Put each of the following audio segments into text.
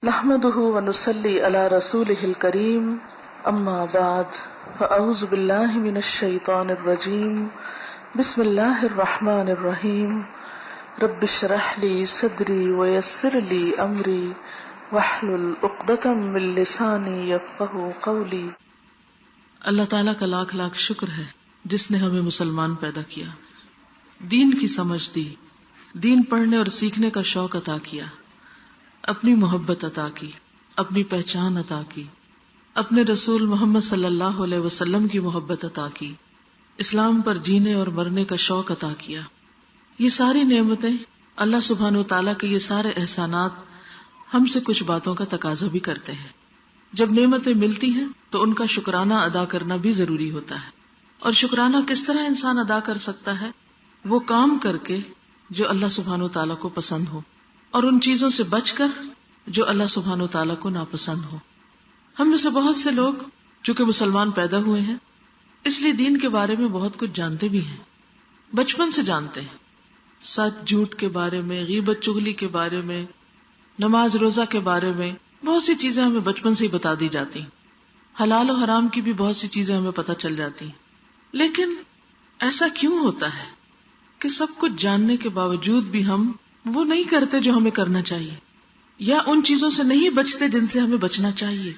نحمده ونصلي على رسوله الكريم اما بعد فاعوذ بالله من الشيطان الرجيم بسم الله الرحمن الرحيم رب اشرح لي صدري ويسر لي امري واحلل عقدة من لساني يفقهوا قولي۔ اللہ تعالیٰ کا لاکھ لاکھ شکر ہے جس نے ہمیں مسلمان پیدا کیا، دین کی سمجھ دی، دین پڑھنے اور سیکھنے کا شوق عطا کیا، اپنی محبت عطا کی، اپنی پہچان عطا کی، اپنے رسول محمد صلی اللہ علیہ وسلم کی محبت عطا کی، اسلام پر جینے اور مرنے کا شوق عطا کیا۔ یہ ساری نعمتیں اللہ سبحانہ وتعالیٰ کے یہ سارے احسانات ہم سے کچھ باتوں کا تقاضا بھی کرتے ہیں۔ جب نعمتیں ملتی ہیں تو ان کا شکرانہ ادا کرنا بھی ضروری ہوتا ہے، اور شکرانہ کس طرح انسان ادا کر سکتا ہے؟ وہ کام کر کے جو اللہ سبحانہ وتعالیٰ کو پسند ہو، اور ان چیزوں سے بچ کر جو اللہ سبحانہ وتعالیٰ کو ناپسند ہو۔ ہم میں سے بہت سے لوگ چونکہ مسلمان پیدا ہوئے ہیں اس لیے دین کے بارے میں بہت کچھ جانتے بھی ہیں، بچپن سے جانتے ہیں، سچ جھوٹ کے بارے میں، غیبت چغلی کے بارے میں، نماز روزہ کے بارے میں بہت سی چیزیں ہمیں بچپن سے ہی بتا دی جاتی ہیں، حلال و حرام کی بھی بہت سی چیزیں ہمیں پتہ چل جاتی ہیں۔ لیکن ایسا کیوں ہوتا ہے کہ سب کچھ جاننے کے باوجود بھی ہم وہ نہیں کرتے جو ہمیں کرنا چاہیے، یا ان چیزوں سے نہیں بچتے جن سے ہمیں بچنا چاہیے؟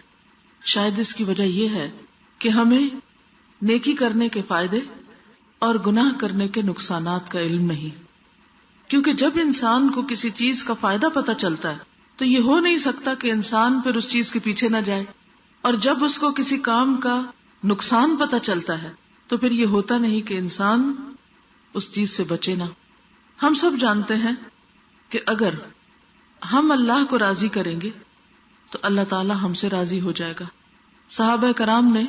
شاید اس کی وجہ یہ ہے کہ ہمیں نیکی کرنے کے فائدے اور گناہ کرنے کے نقصانات کا علم نہیں۔ کیونکہ جب انسان کو کسی چیز کا فائدہ پتہ چلتا ہے تو یہ ہو نہیں سکتا کہ انسان پھر اس چیز کے پیچھے نہ جائے، اور جب اس کو کسی کام کا نقصان پتہ چلتا ہے تو پھر یہ ہوتا نہیں کہ انسان اس چیز سے بچے نہ۔ ہم سب جانتے ہیں کہ اگر ہم اللہ کو راضی کریں گے تو اللہ تعالی ہم سے راضی ہو جائے گا۔ صحابہ کرام نے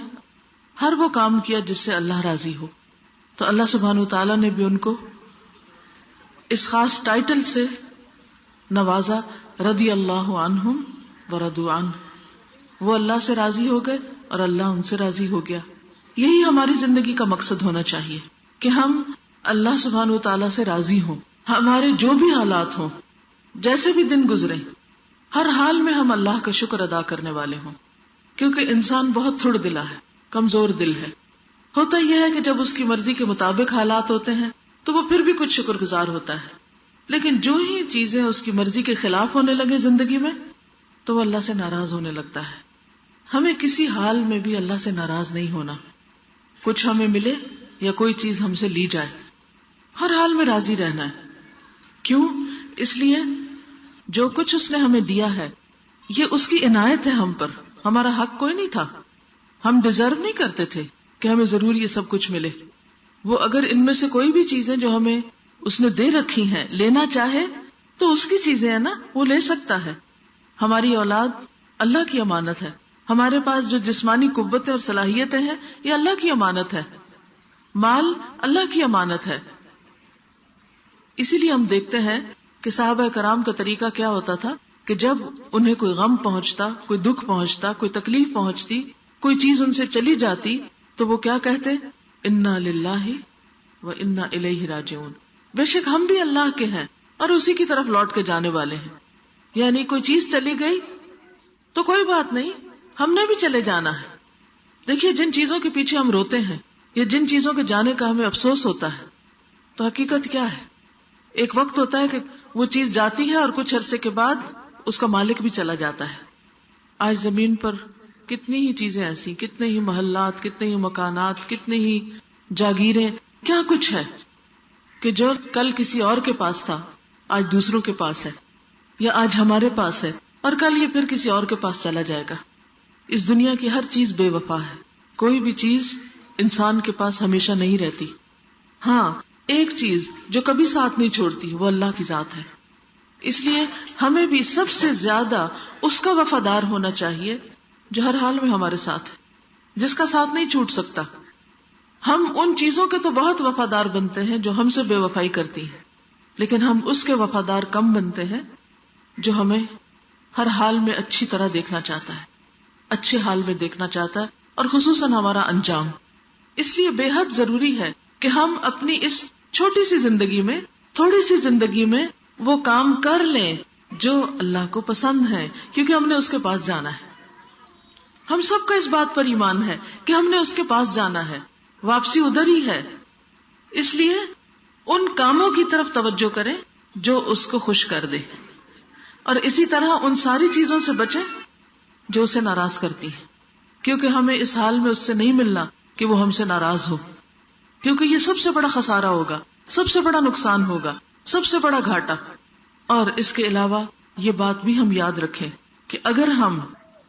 ہر وہ کام کیا جس سے اللہ راضی ہو، تو اللہ سبحانہ وتعالی نے بھی ان کو اس خاص ٹائٹل سے نوازا، رضی اللہ عنہم ورضوا عنہ۔ وہ اللہ سے راضی ہو گئے اور اللہ ان سے راضی ہو گیا۔ یہی ہماری زندگی کا مقصد ہونا چاہیے کہ ہم اللہ سبحانہ وتعالی سے راضی ہوں، ہمارے جو بھی حالات ہوں، جیسے بھی دن گزرے، ہر حال میں ہم اللہ کا شکر ادا کرنے والے ہوں۔ کیونکہ انسان بہت تھوڑ دلا ہے، کمزور دل ہے۔ ہوتا یہ ہے کہ جب اس کی مرضی کے مطابق حالات ہوتے ہیں تو وہ پھر بھی کچھ شکر گزار ہوتا ہے، لیکن جو ہی چیزیں اس کی مرضی کے خلاف ہونے لگے زندگی میں تو وہ اللہ سے ناراض ہونے لگتا ہے۔ ہمیں کسی حال میں بھی اللہ سے ناراض نہیں ہونا، کچھ ہمیں ملے یا کوئی چیز ہم سے لی جائے، ہر حال میں راضی رہنا ہے۔ کیوں؟ اس لیے جو کچھ اس نے ہمیں دیا ہے یہ اس کی عنایت ہے ہم پر، ہمارا حق کوئی نہیں تھا، ہم ڈیزرو نہیں کرتے تھے کہ ہمیں ضرور یہ سب کچھ ملے۔ وہ اگر ان میں سے کوئی بھی چیزیں جو ہمیں اس نے دے رکھی ہیں لینا چاہے تو اس کی چیزیں ہیں نا، وہ لے سکتا ہے۔ ہماری اولاد اللہ کی امانت ہے، ہمارے پاس جو جسمانی قوتیں اور صلاحیتیں ہیں یہ اللہ کی امانت ہے، مال اللہ کی امانت ہے۔ اسی لیے ہم دیکھتے ہیں کہ صحابہ کرام کا طریقہ کیا ہوتا تھا کہ جب انہیں کوئی غم پہنچتا، کوئی دکھ پہنچتا، کوئی تکلیف پہنچتی، کوئی چیز ان سے چلی جاتی تو وہ کیا کہتے؟ انا للہ و انا الیہ راجعون۔ بے شک ہم بھی اللہ کے ہیں اور اسی کی طرف لوٹ کے جانے والے ہیں۔ یعنی کوئی چیز چلی گئی تو کوئی بات نہیں، ہم نے بھی چلے جانا ہے۔ دیکھیے جن چیزوں کے پیچھے ہم روتے ہیں یا جن چیزوں کے جانے کا ہمیں افسوس ہوتا ہے تو حقیقت کیا ہے؟ ایک وقت ہوتا ہے کہ وہ چیز جاتی ہے اور کچھ عرصے کے بعد اس کا مالک بھی چلا جاتا ہے۔ آج زمین پر کتنی ہی چیزیں ایسی، کتنے ہی محلات، کتنے ہی مکانات، کتنے ہی جاگیریں، کیا کچھ ہے کہ جو کل کسی اور کے پاس تھا آج دوسروں کے پاس ہے، یا آج ہمارے پاس ہے اور کل یہ پھر کسی اور کے پاس چلا جائے گا۔ اس دنیا کی ہر چیز بے وفا ہے، کوئی بھی چیز انسان کے پاس ہمیشہ نہیں رہتی۔ ہاں ایک چیز جو کبھی ساتھ نہیں چھوڑتی وہ اللہ کی ذات ہے۔ اس لیے ہمیں بھی سب سے زیادہ اس کا وفادار ہونا چاہیے جو ہر حال میں ہمارے ساتھ ہے، جس کا ساتھ نہیں چھوٹ سکتا۔ ہم ان چیزوں کے تو بہت وفادار بنتے ہیں جو ہم سے بے وفائی کرتی ہیں، لیکن ہم اس کے وفادار کم بنتے ہیں جو ہمیں ہر حال میں اچھی طرح دیکھنا چاہتا ہے، اچھے حال میں دیکھنا چاہتا ہے، اور خصوصاً ہمارا انجام۔ اس لیے بے حد ضروری ہے کہ ہم اپنی اس چھوٹی سی زندگی میں، تھوڑی سی زندگی میں وہ کام کر لیں جو اللہ کو پسند ہے، کیونکہ ہم نے اس کے پاس جانا ہے. ہم سب کا اس بات پر ایمان ہے کہ ہم نے اس کے پاس جانا ہے، واپسی ادھر ہی ہے. اس لیے ان کاموں کی طرف توجہ کریں جو اس کو خوش کر دے، اور اسی طرح ان ساری چیزوں سے بچیں جو اسے ناراض کرتی ہیں، کیونکہ ہمیں اس حال میں اس سے نہیں ملنا کہ وہ ہم سے ناراض ہو، کیونکہ یہ سب سے بڑا خسارہ ہوگا، سب سے بڑا نقصان ہوگا، سب سے بڑا گھاٹا. اور اس کے علاوہ یہ بات بھی ہم یاد رکھیں کہ اگر ہم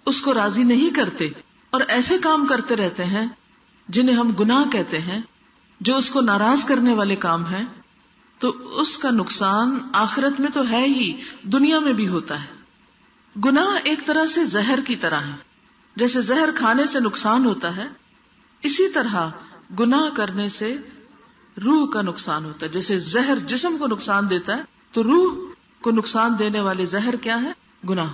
اس کو راضی نہیں کرتے اور ایسے کام کرتے رہتے ہیں جنہیں ہم گناہ کہتے ہیں، جو اس کو ناراض کرنے والے کام ہیں، تو اس کا نقصان آخرت میں تو ہے ہی، دنیا میں بھی ہوتا ہے. گناہ ایک طرح سے زہر کی طرح ہے. جیسے زہر کھانے سے نقصان ہوتا ہے، اسی طرح گناہ کرنے سے روح کا نقصان ہوتا ہے. جیسے زہر جسم کو نقصان دیتا ہے تو روح کو نقصان دینے والے زہر کیا ہے؟ گناہ.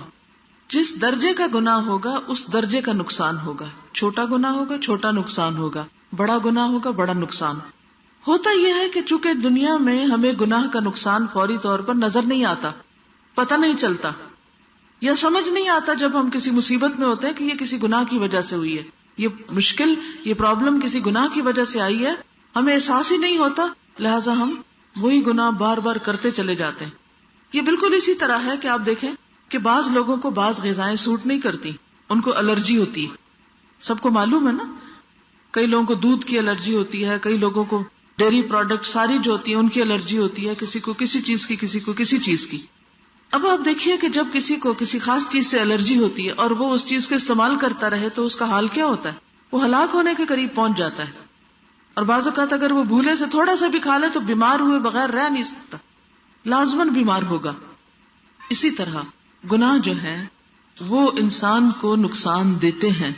جس درجے کا گناہ ہوگا اس درجے کا نقصان ہوگا. چھوٹا گناہ ہوگا چھوٹا نقصان ہوگا، بڑا گناہ ہوگا بڑا نقصان. ہوتا یہ ہے کہ چونکہ دنیا میں ہمیں گناہ کا نقصان فوری طور پر نظر نہیں آتا، پتہ نہیں چلتا، یا سمجھ نہیں آتا جب ہم کسی مصیبت میں ہوتے ہیں کہ یہ کسی گناہ کی وجہ سے ہوئی ہے، یہ مشکل، یہ پرابلم کسی گناہ کی وجہ سے آئی ہے، ہمیں احساس ہی نہیں ہوتا، لہٰذا ہم وہی گناہ بار بار کرتے چلے جاتے ہیں. یہ بالکل اسی طرح ہے کہ آپ دیکھیں کہ بعض لوگوں کو بعض غذائیں سوٹ نہیں کرتی، ان کو الرجی ہوتی ہے. سب کو معلوم ہے نا، کئی لوگوں کو دودھ کی الرجی ہوتی ہے، کئی لوگوں کو ڈیری پروڈکٹ ساری جو ہوتی ہیں ان کی الرجی ہوتی ہے، کسی کو کسی چیز کی، کسی کو کسی چیز کی. اب آپ دیکھیے کہ جب کسی کو کسی خاص چیز سے الرجی ہوتی ہے اور وہ اس چیز کو استعمال کرتا رہے تو اس کا حال کیا ہوتا ہے؟ وہ ہلاک ہونے کے قریب پہنچ جاتا ہے. اور بعض اوقات اگر وہ بھولے سے تھوڑا سا بھی کھا لے تو بیمار ہوئے بغیر رہ نہیں سکتا، لازماً بیمار ہوگا. اسی طرح گناہ جو ہیں وہ انسان کو نقصان دیتے ہیں،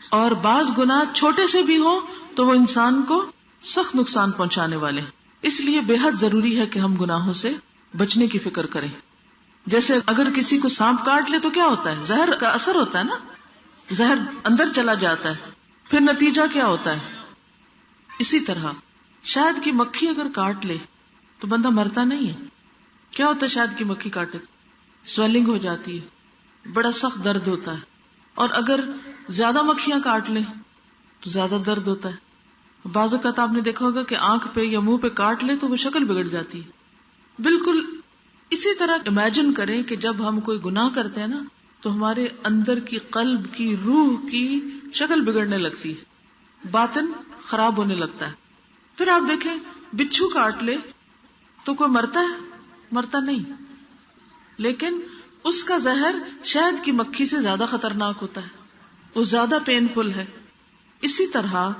اور بعض گناہ چھوٹے سے بھی ہوں تو وہ انسان کو سخت نقصان پہنچانے والے ہیں. اس لیے بے حد ضروری ہے کہ ہم گناہوں سے بچنے کی فکر کریں. جیسے اگر کسی کو سانپ کاٹ لے تو کیا ہوتا ہے؟ زہر کا اثر ہوتا ہے نا، زہر اندر چلا جاتا ہے، پھر نتیجہ کیا ہوتا ہے؟ اسی طرح شہد کی مکھی اگر کاٹ لے تو بندہ مرتا نہیں ہے. کیا ہوتا ہے شہد کی مکھی کاٹے؟ سویلنگ ہو جاتی ہے، بڑا سخت درد ہوتا ہے. اور اگر زیادہ مکھیاں کاٹ لیں تو زیادہ درد ہوتا ہے. بعض اوقات آپ نے دیکھا ہوگا کہ آنکھ پہ یا منہ پہ کاٹ لے تو وہ شکل بگڑ جاتی ہے. بالکل اسی طرح امیجن کریں کہ جب ہم کوئی گناہ کرتے ہیں نا تو ہمارے اندر کی قلب کی روح کی شکل بگڑنے لگتی ہے، باطن خراب ہونے لگتا ہے. پھر آپ دیکھیں بچھو کاٹ لے تو کوئی مرتا ہے؟ مرتا نہیں، لیکن اس کا زہر شہد کی مکھی سے زیادہ خطرناک ہوتا ہے، وہ زیادہ پین فل ہے. اسی طرح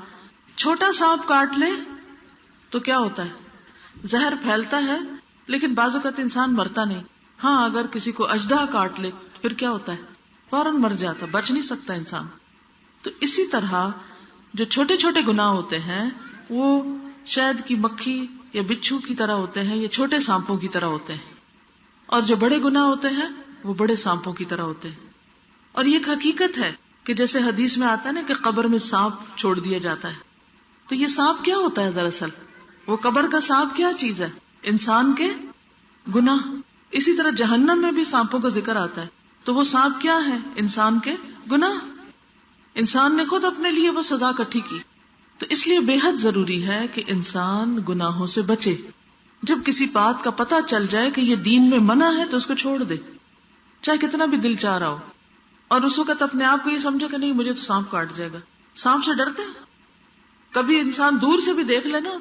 چھوٹا سانپ کاٹ لے تو کیا ہوتا ہے؟ زہر پھیلتا ہے لیکن بعض اوقات انسان مرتا نہیں. ہاں اگر کسی کو اژدہا کاٹ لے پھر کیا ہوتا ہے؟ فوراً مر جاتا، بچ نہیں سکتا انسان. تو اسی طرح جو چھوٹے چھوٹے گناہ ہوتے ہیں وہ شہد کی مکھی یا بچھو کی طرح ہوتے ہیں یا چھوٹے سانپوں کی طرح ہوتے ہیں، اور جو بڑے گناہ ہوتے ہیں وہ بڑے سانپوں کی طرح ہوتے ہیں. اور یہ ایک حقیقت ہے کہ جیسے حدیث میں آتا ہے نا کہ قبر میں سانپ چھوڑ دیا جاتا ہے، تو یہ سانپ کیا ہوتا ہے؟ دراصل وہ قبر کا سانپ کیا چیز ہے؟ انسان کے گناہ. اسی طرح جہنم میں بھی سانپوں کا ذکر آتا ہے، تو وہ سانپ کیا ہے؟ انسان کے گناہ. انسان نے خود اپنے لیے وہ سزا اکٹھی کی. تو اس لیے بے حد ضروری ہے کہ انسان گناہوں سے بچے. جب کسی بات کا پتہ چل جائے کہ یہ دین میں منع ہے تو اس کو چھوڑ دے، چاہے کتنا بھی دل چاہ رہا ہو. اور اس وقت اپنے آپ کو یہ سمجھے کہ نہیں مجھے تو سانپ کاٹ جائے گا. سانپ سے ڈرتے ہیں؟ کبھی انسان دور سے بھی دیکھ لینا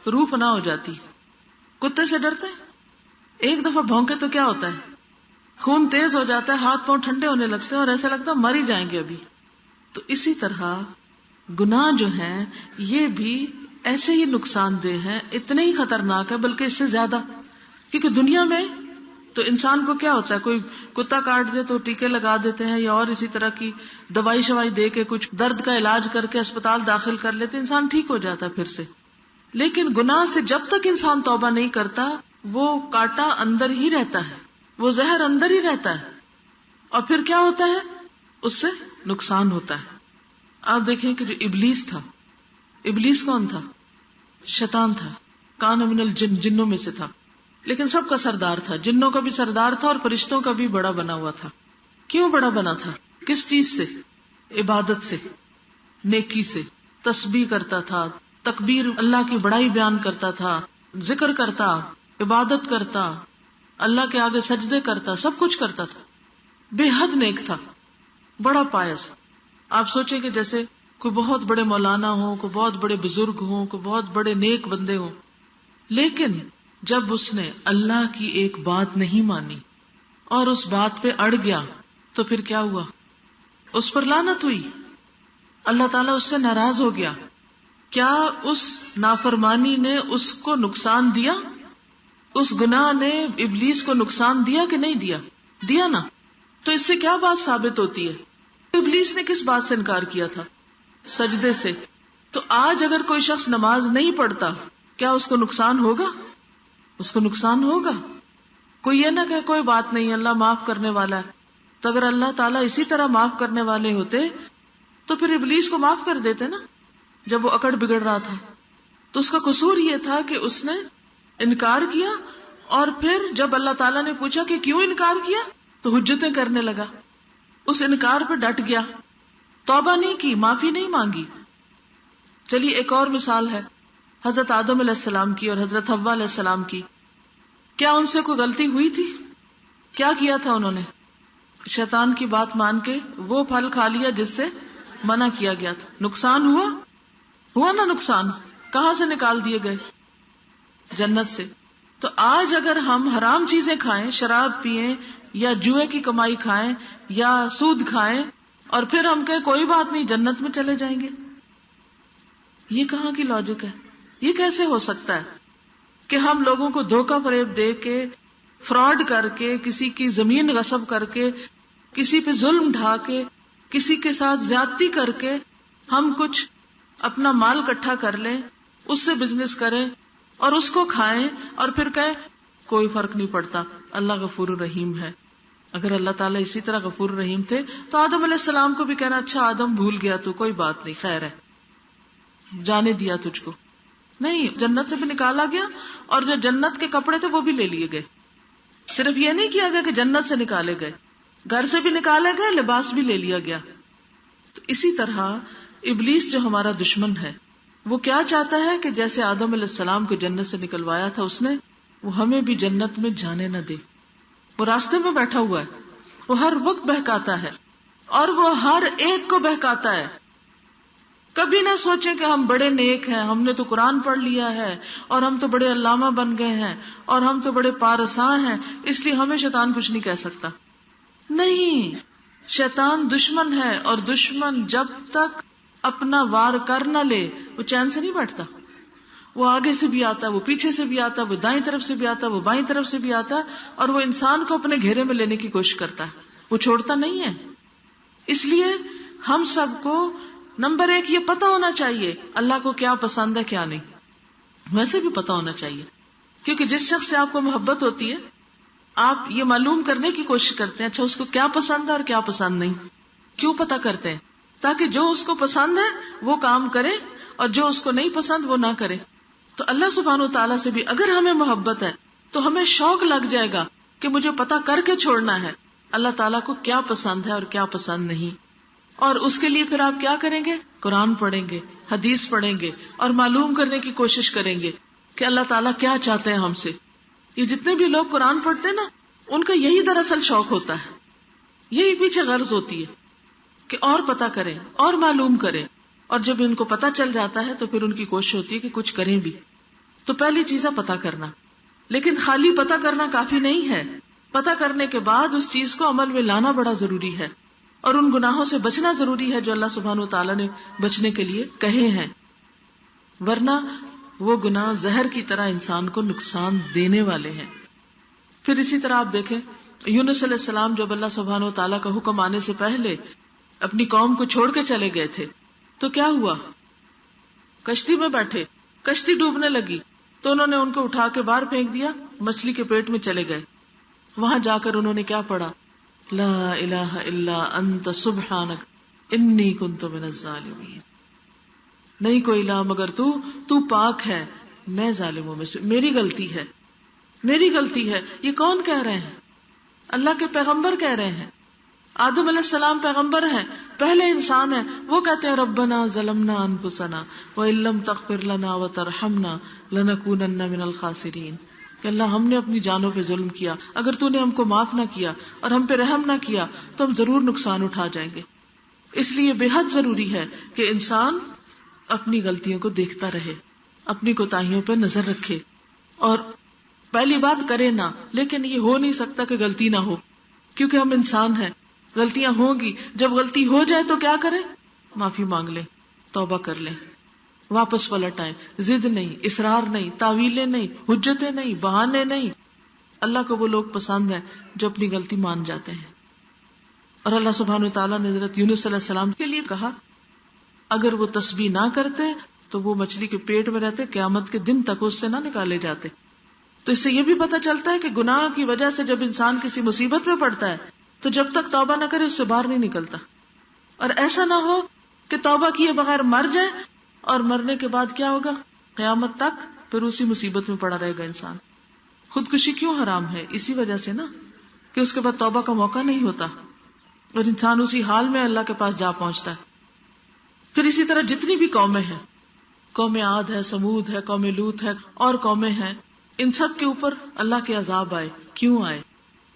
تو روح فنا ہو جاتی. کتے سے ڈرتے ہیں؟ ایک دفعہ بھونکے تو کیا ہوتا ہے؟ خون تیز ہو جاتا ہے، ہاتھ پاؤں ٹھنڈے ہونے لگتے ہیں اور ایسا لگتا ہے مر ہی جائیں گے ابھی. تو اسی طرح گناہ جو ہیں یہ بھی ایسے ہی نقصان دہ ہیں، اتنے ہی خطرناک ہے بلکہ اس سے زیادہ. کیونکہ دنیا میں تو انسان کو کیا ہوتا ہے، کوئی کتا کاٹ دے تو ٹیکے لگا دیتے ہیں یا اور اسی طرح کی دوائی شوائی دے کے کچھ درد کا علاج کر کے اسپتال داخل کر لیتے، انسان ٹھیک ہو جاتا ہے پھر سے. لیکن گناہ سے جب تک انسان توبہ نہیں کرتا وہ کاٹا اندر ہی رہتا ہے، وہ زہر اندر ہی رہتا ہے، اور پھر کیا ہوتا ہے؟ اس سے نقصان ہوتا ہے. آپ دیکھیں کہ جو ابلیس تھا، ابلیس کون تھا؟ شیطان تھا، کان من الجن، جنوں میں سے تھا. لیکن سب کا سردار تھا، جنوں کا بھی سردار تھا اور فرشتوں کا بھی بڑا بنا ہوا تھا. کیوں بڑا بنا تھا؟ کس چیز سے؟ عبادت سے، نیکی سے. تسبیح کرتا تھا، تکبیر، اللہ کی بڑائی بیان کرتا تھا، ذکر کرتا، عبادت کرتا، اللہ کے آگے سجدے کرتا، سب کچھ کرتا تھا. بے حد نیک تھا، بڑا پائس. آپ سوچیں کہ جیسے کوئی بہت بڑے مولانا ہوں، کوئی بہت بڑے بزرگ ہوں، کوئی بہت بڑے نیک بندے ہوں، لیکن جب اس نے اللہ کی ایک بات نہیں مانی اور اس بات پہ اڑ گیا تو پھر کیا ہوا؟ اس پر لعنت ہوئی، اللہ تعالیٰ اس سے ناراض ہو گیا. کیا اس نافرمانی نے اس کو نقصان دیا؟ اس گناہ نے ابلیس کو نقصان دیا کہ نہیں دیا؟ دیا نا. تو اس سے کیا بات ثابت ہوتی ہے؟ ابلیس نے کس بات سے انکار کیا تھا؟ سجدے سے. تو آج اگر کوئی شخص نماز نہیں پڑھتا، کیا اس کو نقصان ہوگا؟ اس کو نقصان ہوگا. کوئی یہ نہ کہ کوئی بات نہیں، اللہ معاف کرنے والا ہے. تو اگر اللہ تعالیٰ اسی طرح معاف کرنے والے ہوتے تو پھر ابلیس کو معاف کر دیتے نا، جب وہ اکڑ بگڑ رہا تھا. تو اس کا قصور یہ تھا کہ اس نے انکار کیا، اور پھر جب اللہ تعالیٰ نے پوچھا کہ کیوں انکار کیا تو حجتیں کرنے لگا. اس انکار پہ ڈٹ گیا، توبہ نہیں کی، معافی نہیں مانگی. چلیے ایک اور مثال ہے حضرت آدم علیہ السلام کی اور حضرت حوا علیہ السلام کی. کیا ان سے کوئی غلطی ہوئی تھی؟ کیا کیا تھا انہوں نے؟ شیطان کی بات مان کے وہ پھل کھا لیا جس سے منع کیا گیا تھا. نقصان ہوا نا نقصان. کہاں سے نکال دیے گئے؟ جنت سے. تو آج اگر ہم حرام چیزیں کھائیں، شراب پیئیں یا جوئے کی کمائی کھائیں یا سود کھائیں اور پھر ہم کہیں کوئی بات نہیں جنت میں چلے جائیں گے، یہ کہاں کی لاجک ہے؟ یہ کیسے ہو سکتا ہے کہ ہم لوگوں کو دھوکہ فریب دے کے، فراڈ کر کے، کسی کی زمین غصب کر کے، کسی پہ ظلم ڈھا کے، کسی کے ساتھ زیادتی کر کے ہم کچھ اپنا مال اکٹھا کر لیں، اس سے بزنس کریں اور اس کو کھائیں اور پھر کہیں کوئی فرق نہیں پڑتا، اللہ غفور الرحیم ہے. اگر اللہ تعالیٰ اسی طرح غفور الرحیم تھے تو آدم علیہ السلام کو بھی کہنا اچھا آدم بھول گیا تو کوئی بات نہیں، خیر ہے، جانے دیا تجھ کو. نہیں، جنت سے بھی نکالا گیا اور جو جنت کے کپڑے تھے وہ بھی لے لیے گئے. صرف یہ نہیں کیا گیا کہ جنت سے نکالے گئے، گھر سے بھی نکالے گئے، لباس بھی لے لیا گیا. تو اسی طرح ابلیس جو ہمارا دشمن ہے وہ کیا چاہتا ہے کہ جیسے آدم علیہ السلام کو جنت سے نکلوایا تھا اس نے، وہ ہمیں بھی جنت میں جانے نہ دے. وہ راستے میں بیٹھا ہوا ہے، وہ ہر وقت بہکاتا ہے اور وہ ہر ایک کو بہکاتا ہے. کبھی نہ سوچیں کہ ہم بڑے نیک ہیں، ہم نے تو قرآن پڑھ لیا ہے اور ہم تو بڑے علامہ بن گئے ہیں اور ہم تو بڑے پارساں ہیں، اس لیے ہمیں شیطان کچھ نہیں کہہ سکتا. نہیں، شیطان دشمن ہے اور دشمن جب تک اپنا وار کر نہ لے وہ چین سے نہیں بیٹھتا. وہ آگے سے بھی آتا، وہ پیچھے سے بھی آتا، وہ دائیں طرف سے بھی آتا، وہ بائیں طرف سے بھی آتا، اور وہ انسان کو اپنے گھیرے میں لینے کی کوشش کرتا ہے، وہ چھوڑتا نہیں ہے. اس لیے ہم سب کو نمبر 1 یہ پتا ہونا چاہیے اللہ کو کیا پسند ہے کیا نہیں. ویسے بھی پتا ہونا چاہیے، کیونکہ جس شخص سے آپ کو محبت ہوتی ہے آپ یہ معلوم کرنے کی کوشش کرتے ہیں اچھا اس کو کیا پسند ہے اور کیا پسند نہیں. کیوں پتا کرتے ہیں؟ تاکہ جو اس کو پسند ہے وہ کام کرے اور جو اس کو نہیں پسند وہ نہ کرے. تو اللہ سبحانہ وتعالیٰ سے بھی اگر ہمیں محبت ہے تو ہمیں شوق لگ جائے گا کہ مجھے پتا کر کے چھوڑنا ہے اللہ تعالیٰ کو کیا پسند ہے اور کیا پسند نہیں. اور اس کے لیے پھر آپ کیا کریں گے؟ قرآن پڑھیں گے، حدیث پڑھیں گے اور معلوم کرنے کی کوشش کریں گے کہ اللہ تعالیٰ کیا چاہتے ہیں ہم سے. یہ جتنے بھی لوگ قرآن پڑھتے ہیں نا ان کا یہی دراصل شوق ہوتا ہے، یہی پیچھے غرض ہوتی ہے کہ اور پتا کریں اور معلوم کریں. اور جب ان کو پتا چل جاتا ہے تو پھر ان کی کوشش ہوتی ہے کہ کچھ کریں بھی. تو پہلی چیز ہے پتا کرنا، لیکن خالی پتا کرنا کافی نہیں ہے. پتا کرنے کے بعد اس چیز کو عمل میں لانا بڑا ضروری ہے اور ان گناہوں سے بچنا ضروری ہے جو اللہ سبحانہ وتعالیٰ نے بچنے کے لیے کہے ہیں، ورنہ وہ گناہ زہر کی طرح انسان کو نقصان دینے والے ہیں. پھر اسی طرح آپ دیکھیں یونس علیہ السلام جب اللہ سبحانہ وتعالیٰ کا حکم آنے سے پہلے اپنی قوم کو چھوڑ کے چلے گئے تھے تو کیا ہوا؟ کشتی میں بیٹھے، کشتی ڈوبنے لگی تو انہوں نے ان کو اٹھا کے باہر پھینک دیا، مچھلی کے پیٹ میں چلے گئے. وہاں جا کر انہوں نے کیا پڑھا؟ لا الہ الا انت سبحانک انی کنت من الظالمین. نہیں کوئی الہ مگر تو پاک ہے، میں ظالموں میں سے، میری غلطی ہے. میری غلطی ہے. یہ کون کہہ رہے ہیں؟ اللہ کے پیغمبر کہہ رہے ہیں. آدم علیہ السلام پیغمبر ہیں، پہلے انسان ہیں. وہ کہتے ہیں ربنا ظلمنا انفسنا وان لم تغفر لنا وترحمنا لنکونن من الخاسرین، کہ اللہ ہم نے اپنی جانوں پہ ظلم کیا، اگر تو نے ہم کو معاف نہ کیا اور ہم پہ رحم نہ کیا تو ہم ضرور نقصان اٹھا جائیں گے. اس لیے بے حد ضروری ہے کہ انسان اپنی غلطیوں کو دیکھتا رہے، اپنی کوتاہیوں پہ نظر رکھے، اور پہلی بات کرے نہ. لیکن یہ ہو نہیں سکتا کہ غلطی نہ ہو، کیونکہ ہم انسان ہیں، غلطیاں ہوں گی. جب غلطی ہو جائے تو کیا کریں؟ معافی مانگ لیں، توبہ کر لیں، واپس پلٹ آئیں. ضد نہیں، اصرار نہیں، تعویلیں نہیں، حجتیں نہیں، بہانے نہیں. اللہ کو وہ لوگ پسند ہیں جو اپنی غلطی مان جاتے ہیں. اور اللہ سبحانہ وتعالیٰ نے حضرت یونس علیہ السلام کے لیے کہا اگر وہ تسبیح نہ کرتے تو وہ مچھلی کے پیٹ میں رہتے، قیامت کے دن تک اس سے نہ نکالے جاتے. تو اس سے یہ بھی پتہ چلتا ہے کہ گناہ کی وجہ سے جب انسان کسی مصیبت میں پڑتا ہے تو جب تک توبہ نہ کرے اس سے باہر نہیں نکلتا. اور ایسا نہ ہو کہ توبہ کیے بغیر مر جائے اور مرنے کے بعد کیا ہوگا؟ قیامت تک پھر اسی مصیبت میں پڑا رہے گا انسان. خودکشی کیوں حرام ہے؟ اسی وجہ سے نا کہ اس کے بعد توبہ کا موقع نہیں ہوتا اور انسان اسی حال میں اللہ کے پاس جا پہنچتا ہے. پھر اسی طرح جتنی بھی قومیں ہیں، قوم عاد ہے، سمود ہے، قوم لوط ہے، اور قومیں ہیں، ان سب کے اوپر اللہ کے عذاب آئے. کیوں آئے؟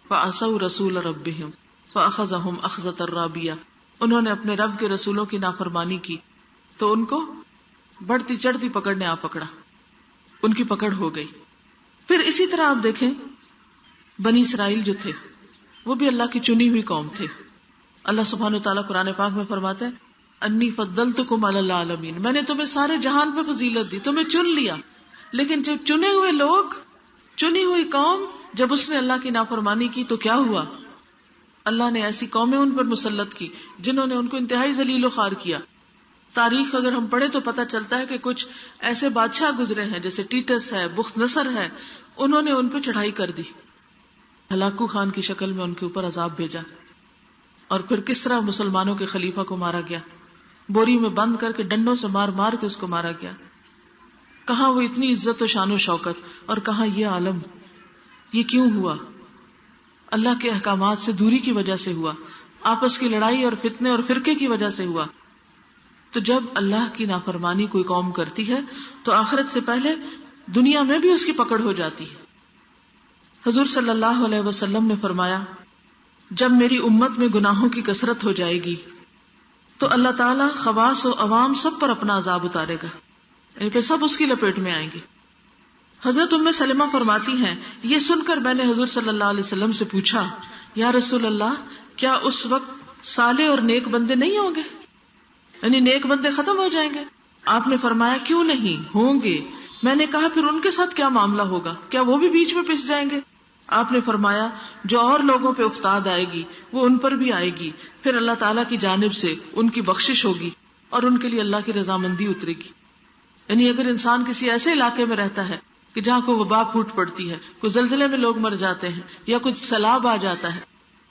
فعصوا رسول ربهم فاخذهم اخذة رابیہ. انہوں نے اپنے رب کے رسولوں کی نافرمانی کی تو ان کو بڑھتی چڑھتی پکڑ نے آ پکڑا، ان کی پکڑ ہو گئی. پھر اسی طرح آپ دیکھیں بنی اسرائیل جو تھے وہ بھی اللہ کی چنی ہوئی قوم تھے. اللہ سبحانہ وتعالیٰ قرآن پاک میں فرماتے ہیں انی فضلتکم علی العالمین، میں نے تمہیں سارے جہان پہ فضیلت دی، تمہیں چن لیا. لیکن جب چنے ہوئے لوگ، چنی ہوئی قوم، جب اس نے اللہ کی نافرمانی کی تو کیا ہوا؟ اللہ نے ایسی قومیں ان پر مسلط کی جنہوں نے ان کو انتہائی ذلیل و خوار کیا. تاریخ اگر ہم پڑھیں تو پتہ چلتا ہے کہ کچھ ایسے بادشاہ گزرے ہیں جیسے ٹیٹس ہے، بخت نصر ہے، انہوں نے ان پہ چڑھائی کر دی، ہلاکو خان کی شکل میں ان کے اوپر عذاب بھیجا. اور پھر کس طرح مسلمانوں کے خلیفہ کو مارا گیا، بوری میں بند کر کے ڈنڈوں سے مار مار کے اس کو مارا گیا. کہاں وہ اتنی عزت و شان و شوکت، اور کہاں یہ عالم. یہ کیوں ہوا؟ اللہ کے احکامات سے دوری کی وجہ سے ہوا، آپس کی لڑائی اور فتنے اور فرقے کی وجہ سے ہوا. تو جب اللہ کی نافرمانی کوئی قوم کرتی ہے تو آخرت سے پہلے دنیا میں بھی اس کی پکڑ ہو جاتی ہے. حضور صلی اللہ علیہ وسلم نے فرمایا جب میری امت میں گناہوں کی کثرت ہو جائے گی تو اللہ تعالیٰ خواص و عوام سب پر اپنا عذاب اتارے گا، یعنی پھر سب اس کی لپیٹ میں آئیں گے. حضرت ام سلمہ فرماتی ہیں یہ سن کر میں نے حضور صلی اللہ علیہ وسلم سے پوچھا یا رسول اللہ کیا اس وقت صالح اور نیک بندے نہیں ہوں گے، یعنی نیک بندے ختم ہو جائیں گے؟ آپ نے فرمایا کیوں نہیں ہوں گے. میں نے کہا پھر ان کے ساتھ کیا معاملہ ہوگا، کیا وہ بھی بیچ میں پس جائیں گے؟ آپ نے فرمایا جو اور لوگوں پہ افتاد آئے گی وہ ان پر بھی آئے گی، پھر اللہ تعالیٰ کی جانب سے ان کی بخشش ہوگی اور ان کے لیے اللہ کی رضامندی اترے گی. یعنی اگر انسان کسی ایسے علاقے میں رہتا ہے کہ جہاں کوئی وبا پھوٹ پڑتی ہے، کوئی زلزلے میں لوگ مر جاتے ہیں یا کچھ سیلاب آ جاتا ہے،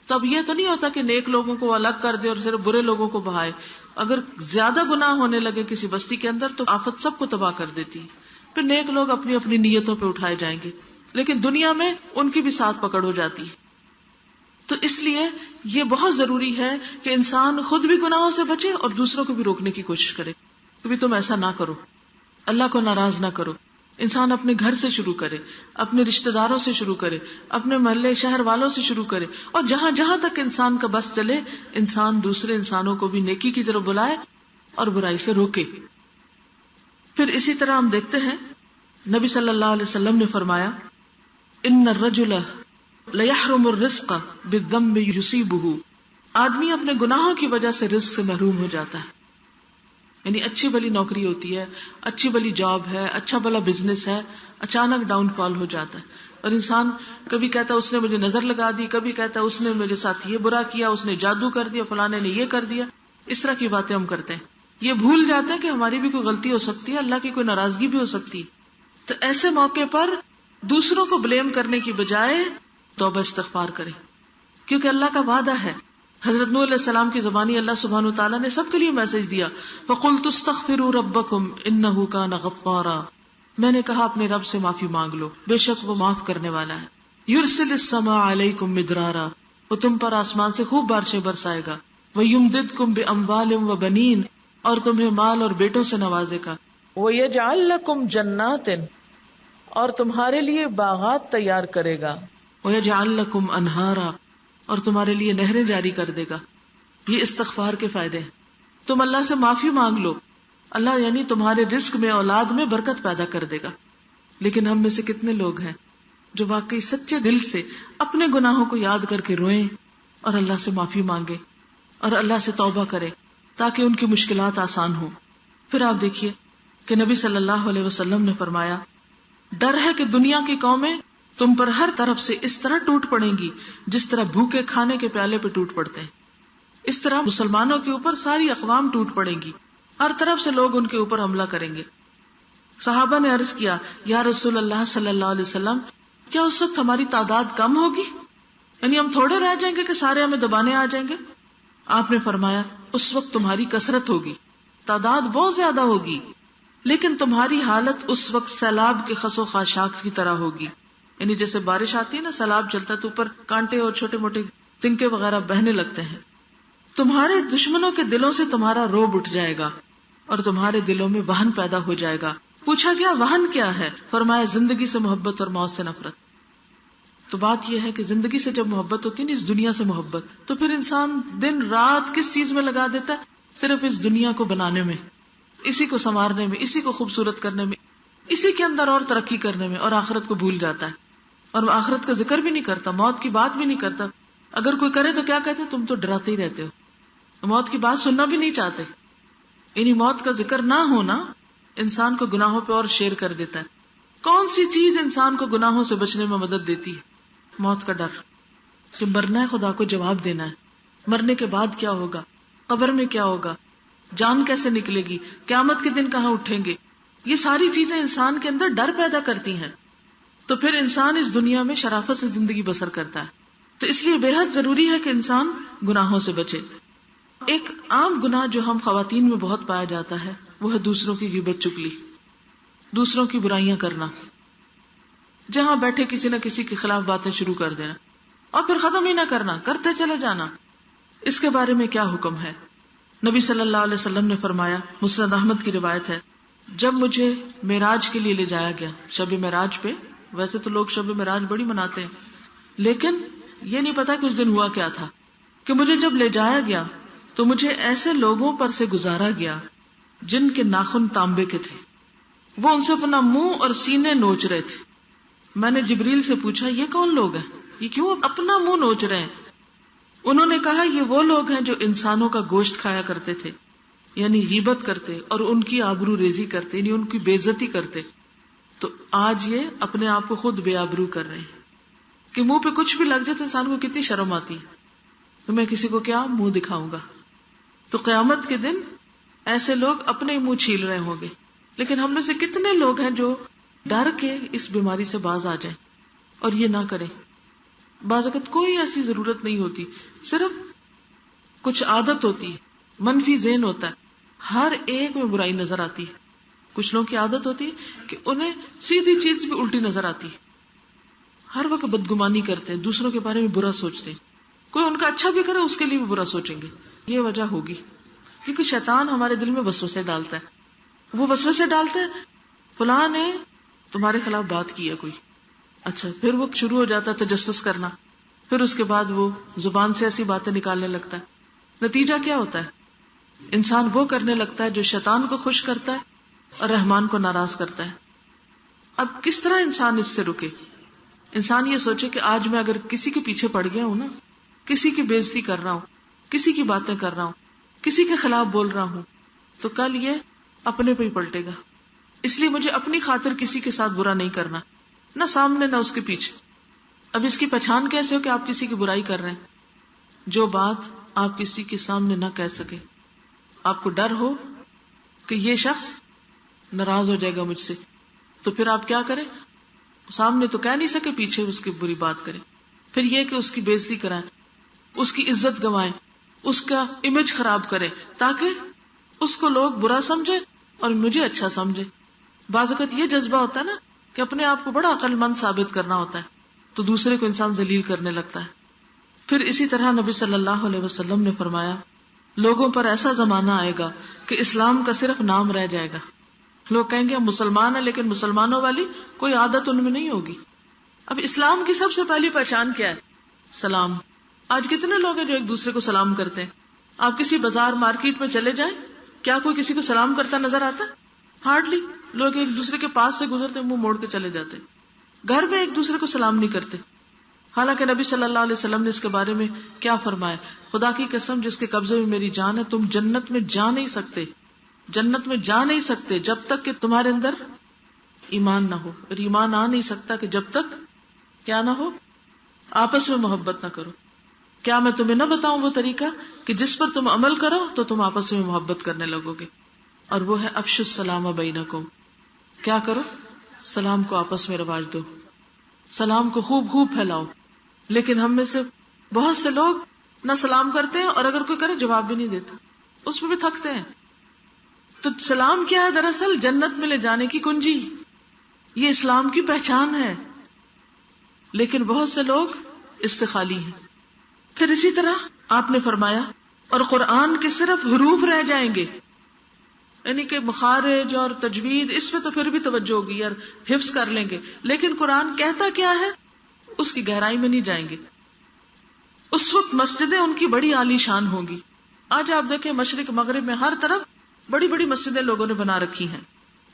تو اب یہ تو نہیں ہوتا کہ نیک لوگوں کو الگ کر دے اور صرف برے لوگوں کو بہائے. اگر زیادہ گناہ ہونے لگے کسی بستی کے اندر تو آفت سب کو تباہ کر دیتی ہے، پھر نیک لوگ اپنی اپنی نیتوں پہ اٹھائے جائیں گے، لیکن دنیا میں ان کی بھی ساتھ پکڑ ہو جاتی ہے. تو اس لیے یہ بہت ضروری ہے کہ انسان خود بھی گناہوں سے بچے اور دوسروں کو بھی روکنے کی کوشش کرے کہ تم ایسا نہ کرو، اللہ کو ناراض نہ کرو. انسان اپنے گھر سے شروع کرے، اپنے رشتہ داروں سے شروع کرے، اپنے محلے شہر والوں سے شروع کرے، اور جہاں جہاں تک انسان کا بس چلے انسان دوسرے انسانوں کو بھی نیکی کی طرف بلائے اور برائی سے روکے. پھر اسی طرح ہم دیکھتے ہیں نبی صلی اللہ علیہ وسلم نے فرمایا ان الرجل لیحرم الرزق بالذنب یصیبہ، آدمی اپنے گناہوں کی وجہ سے رزق سے محروم ہو جاتا ہے. یعنی اچھی بلی نوکری ہوتی ہے، اچھی بلی جاب ہے، اچھا بلا بزنس ہے، اچانک ڈاؤن فال ہو جاتا ہے اور انسان کبھی کہتا ہے اس نے مجھے نظر لگا دی، کبھی کہتا ہے اس نے میرے ساتھ یہ برا کیا، اس نے جادو کر دیا، فلانے نے یہ کر دیا. اس طرح کی باتیں ہم کرتے ہیں، یہ بھول جاتے ہیں کہ ہماری بھی کوئی غلطی ہو سکتی ہے، اللہ کی کوئی ناراضگی بھی ہو سکتی ہے. تو ایسے موقع پر دوسروں کو بلیم کرنے کی بجائے توبہ استغفار کریں، کیونکہ اللہ کا وعدہ ہے. حضرت نوح علیہ السلام کی زبانی اللہ سبحانہ وتعالیٰ نے سب کے لیے میسج دیا فَقُلْتُ اسْتَغْفِرُوا رَبَّكُمْ إِنَّهُ كَانَ غَفَّارًا. میں نے کہا اپنے رب سے معافی مانگ لو، بے شک وہ معاف کرنے والا ہے. یرسل السماء علیکم مدرارا، وہ تم پر آسمان سے خوب بارشیں برسائے گا. ویمددکم باموال وبنین، اور تمہیں مال اور بیٹوں سے نوازے گا. وَيَجْعَلْ لَكُمْ جَنَّاتٍ، اور تمہارے لیے باغات تیار کرے گا. وَيَجْعَلْ لَكُمْ أَنْهَارًا، اور تمہارے لیے نہریں جاری کر دے گا. یہ استغفار کے فائدے ہیں. تم اللہ سے معافی مانگ لو، اللہ یعنی تمہارے رزق میں، اولاد میں برکت پیدا کر دے گا. لیکن ہم میں سے کتنے لوگ ہیں جو واقعی سچے دل سے اپنے گناہوں کو یاد کر کے روئیں اور اللہ سے معافی مانگے اور اللہ سے توبہ کرے تاکہ ان کی مشکلات آسان ہوں. پھر آپ دیکھیے کہ نبی صلی اللہ علیہ وسلم نے فرمایا، ڈر ہے کہ دنیا کی قومیں تم پر ہر طرف سے اس طرح ٹوٹ پڑیں گی جس طرح بھوکے کھانے کے پیالے پہ ٹوٹ پڑتے ہیں. اس طرح مسلمانوں کے اوپر ساری اقوام ٹوٹ پڑیں گی، ہر طرف سے لوگ ان کے اوپر حملہ کریں گے. صحابہ نے عرض کیا، یا رسول اللہ صلی اللہ علیہ وسلم، کیا اس وقت ہماری تعداد کم ہوگی؟ یعنی ہم تھوڑے رہ جائیں گے کہ سارے ہمیں دبانے آ جائیں گے؟ آپ نے فرمایا، اس وقت تمہاری کثرت ہوگی، تعداد بہت زیادہ ہوگی، لیکن تمہاری حالت اس وقت سیلاب کے خس و خاشاک کی طرح ہوگی. یعنی جیسے بارش آتی ہے نا، سیلاب چلتا ہے تو اوپر کانٹے اور چھوٹے موٹے تنکے وغیرہ بہنے لگتے ہیں. تمہارے دشمنوں کے دلوں سے تمہارا روب اٹھ جائے گا اور تمہارے دلوں میں وہن پیدا ہو جائے گا. پوچھا گیا وہن کیا ہے؟ فرمایا زندگی سے محبت اور موت سے نفرت. تو بات یہ ہے کہ زندگی سے جب محبت ہوتی ہے نا، اس دنیا سے محبت، تو پھر انسان دن رات کس چیز میں لگا دیتا ہے؟ صرف اس دنیا کو بنانے میں، اسی کو سنوارنے میں، اسی کو خوبصورت کرنے میں، اسی کے اندر اور ترقی کرنے میں، اور آخرت کو بھول جاتا ہے اور آخرت کا ذکر بھی نہیں کرتا، موت کی بات بھی نہیں کرتا. اگر کوئی کرے تو کیا کہتے؟ تم تو ڈراتے ہی رہتے ہو، موت کی بات سننا بھی نہیں چاہتے. یعنی موت کا ذکر نہ ہونا انسان کو گناہوں پہ اور شیر کر دیتا ہے. کون سی چیز انسان کو گناہوں سے بچنے میں مدد دیتی ہے؟ موت کا ڈر، کہ مرنا ہے، خدا کو جواب دینا ہے، مرنے کے بعد کیا ہوگا، قبر میں کیا ہوگا، جان کیسے نکلے گی، قیامت کے دن کہاں اٹھیں گے. یہ ساری چیزیں انسان کے اندر ڈر پیدا کرتی ہیں. تو پھر انسان اس دنیا میں شرافت سے زندگی بسر کرتا ہے. تو اس لیے بے حد ضروری ہے کہ انسان گناہوں سے بچے. ایک عام گناہ جو ہم خواتین میں بہت پایا جاتا ہے وہ ہے دوسروں کی غیبت چگلی، دوسروں کی برائیاں کرنا. جہاں بیٹھے کسی نہ کسی کے خلاف باتیں شروع کر دینا اور پھر ختم ہی نہ کرنا، کرتے چلے جانا. اس کے بارے میں کیا حکم ہے؟ نبی صلی اللہ علیہ وسلم نے فرمایا، مسند احمد کی روایت ہے، جب مجھے معراج کے لیے لے جایا گیا، شب معراج پہ، ویسے تو لوگ شب معراج بڑی مناتے ہیں لیکن یہ نہیں پتا کہ اس دن ہوا کیا تھا، کہ مجھے جب لے جایا گیا تو مجھے ایسے لوگوں پر سے گزارا گیا جن کے ناخن تانبے کے تھے، وہ ان سے اپنا منہ اور سینے نوچ رہے تھے. میں نے جبریل سے پوچھا، یہ کون لوگ ہیں، یہ کیوں اپنا منہ نوچ رہے ہیں؟ انہوں نے کہا، یہ وہ لوگ ہیں جو انسانوں کا گوشت کھایا کرتے تھے، یعنی غیبت کرتے اور ان کی آبرو ریزی کرتے، یعنی ان کی بے عزتی کرتے. تو آج یہ اپنے آپ کو خود بے آبرو کر رہے ہیں کہ منہ پہ کچھ بھی لگ جائے تو انسان کو کتنی شرم آتی ہے، تو میں کسی کو کیا منہ دکھاؤں گا. تو قیامت کے دن ایسے لوگ اپنے منہ چھیل رہے ہوں گے. لیکن ہم میں سے کتنے لوگ ہیں جو ڈر کے اس بیماری سے باز آ جائیں اور یہ نہ کریں. بعض اوقات کوئی ایسی ضرورت نہیں ہوتی، صرف کچھ عادت ہوتی ہے، منفی ذہن ہوتا ہے، ہر ایک میں برائی نظر آتی ہے. کچھ لوگوں کی عادت ہوتی ہے کہ انہیں سیدھی چیز بھی الٹی نظر آتی ہے، ہر وقت بدگمانی کرتے ہیں، دوسروں کے بارے میں برا سوچتے ہیں، کوئی ان کا اچھا بھی کرے اس کے لیے بھی برا سوچیں گے. یہ وجہ ہوگی کیونکہ شیطان ہمارے دل میں وسوسے ڈالتا ہے. وہ وسوسے ڈالتا ہے، فلاں نے تمہارے خلاف بات کی ہے کوئی، اچھا، پھر وہ شروع ہو جاتا ہے تجسس کرنا، پھر اس کے بعد وہ زبان سے ایسی باتیں نکالنے لگتا ہے. نتیجہ کیا ہوتا ہے؟ انسان وہ کرنے لگتا ہے جو شیطان کو خوش کرتا ہے اور رحمان کو ناراض کرتا ہے. اب کس طرح انسان اس سے رکے؟ انسان یہ سوچے کہ آج میں اگر کسی کے پیچھے پڑ گیا ہوں نا، کسی کی بے عزتی کر رہا ہوں، کسی کی باتیں کر رہا ہوں، کسی کے خلاف بول رہا ہوں، تو کل یہ اپنے پہ ہی پلٹے گا. اس لیے مجھے اپنی خاطر کسی کے ساتھ برا نہیں کرنا، نہ سامنے نہ اس کے پیچھے. اب اس کی پہچان کیسے ہو کہ آپ کسی کی برائی کر رہے ہیں؟ جو بات آپ کسی کے سامنے نہ کہہ سکے، آپ کو ڈر ہو کہ یہ شخص ناراض ہو جائے گا مجھ سے، تو پھر آپ کیا کریں؟ سامنے تو کہہ نہیں سکے، پیچھے اس کی بری بات کریں. پھر یہ کہ اس کی بے عزتی کرائیں، اس کی عزت گنوائیں، اس کا امیج خراب کریں، تاکہ اس کو لوگ برا سمجھے اور مجھے اچھا سمجھے. بعض اوقات یہ جذبہ ہوتا ہے نا کہ اپنے آپ کو بڑا عقل مند ثابت کرنا ہوتا ہے، تو دوسرے کو انسان ذلیل کرنے لگتا ہے. پھر اسی طرح نبی صلی اللہ علیہ وسلم نے فرمایا لوگوں پر ایسا زمانہ آئے گا کہ اسلام کا صرف نام رہ جائے گا. لوگ کہیں گے ہم مسلمان ہیں لیکن مسلمانوں والی کوئی عادت ان میں نہیں ہوگی. اب اسلام کی سب سے پہلی پہچان کیا ہے؟ سلام. آج کتنے لوگ ہیں جو ایک دوسرے کو سلام کرتے ہیں؟ آپ کسی بازار مارکیٹ میں چلے جائیں، کیا کوئی کسی کو سلام کرتا نظر آتا ہے؟ ہارڈلی. لوگ ایک دوسرے کے پاس سے گزرتے منہ موڑ کے چلے جاتے. گھر میں ایک دوسرے کو سلام نہیں کرتے. حالانکہ نبی صلی اللہ علیہ وسلم نے اس کے بارے میں کیا فرمایا؟ خدا کی قسم جس کے قبضے میں میری جان ہے، تم جنت میں جا نہیں سکتے، جنت میں جا نہیں سکتے جب تک کہ تمہارے اندر ایمان نہ ہو. اور ایمان آ نہیں سکتا کہ جب تک کیا نہ ہو، آپس میں محبت نہ کرو. کیا میں تمہیں نہ بتاؤں وہ طریقہ کہ جس پر تم عمل کرو تو تم آپس میں محبت کرنے لگو گے؟ اور وہ ہے افشوا السلام بینکم. کیا کرو؟ سلام کو آپس میں رواج دو، سلام کو خوب خوب پھیلاؤ. لیکن ہم میں سے بہت سے لوگ نہ سلام کرتے ہیں، اور اگر کوئی کرے جواب بھی نہیں دیتا، اس میں بھی تھکتے ہیں. تو سلام کیا ہے؟ دراصل جنت میں لے جانے کی کنجی، یہ اسلام کی پہچان ہے. لیکن بہت سے لوگ اس سے خالی ہیں. پھر اسی طرح آپ نے فرمایا اور قرآن کے صرف حروف رہ جائیں گے، یعنی کہ مخارج اور تجوید اس پہ تو پھر بھی توجہ ہوگی اور حفظ کر لیں گے، لیکن قرآن کہتا کیا ہے اس کی گہرائی میں نہیں جائیں گے. اس وقت مسجدیں ان کی بڑی عالی شان ہوں گی. آج آپ دیکھیں مشرق مغرب میں ہر طرف بڑی بڑی مسجدیں لوگوں نے بنا رکھی ہیں،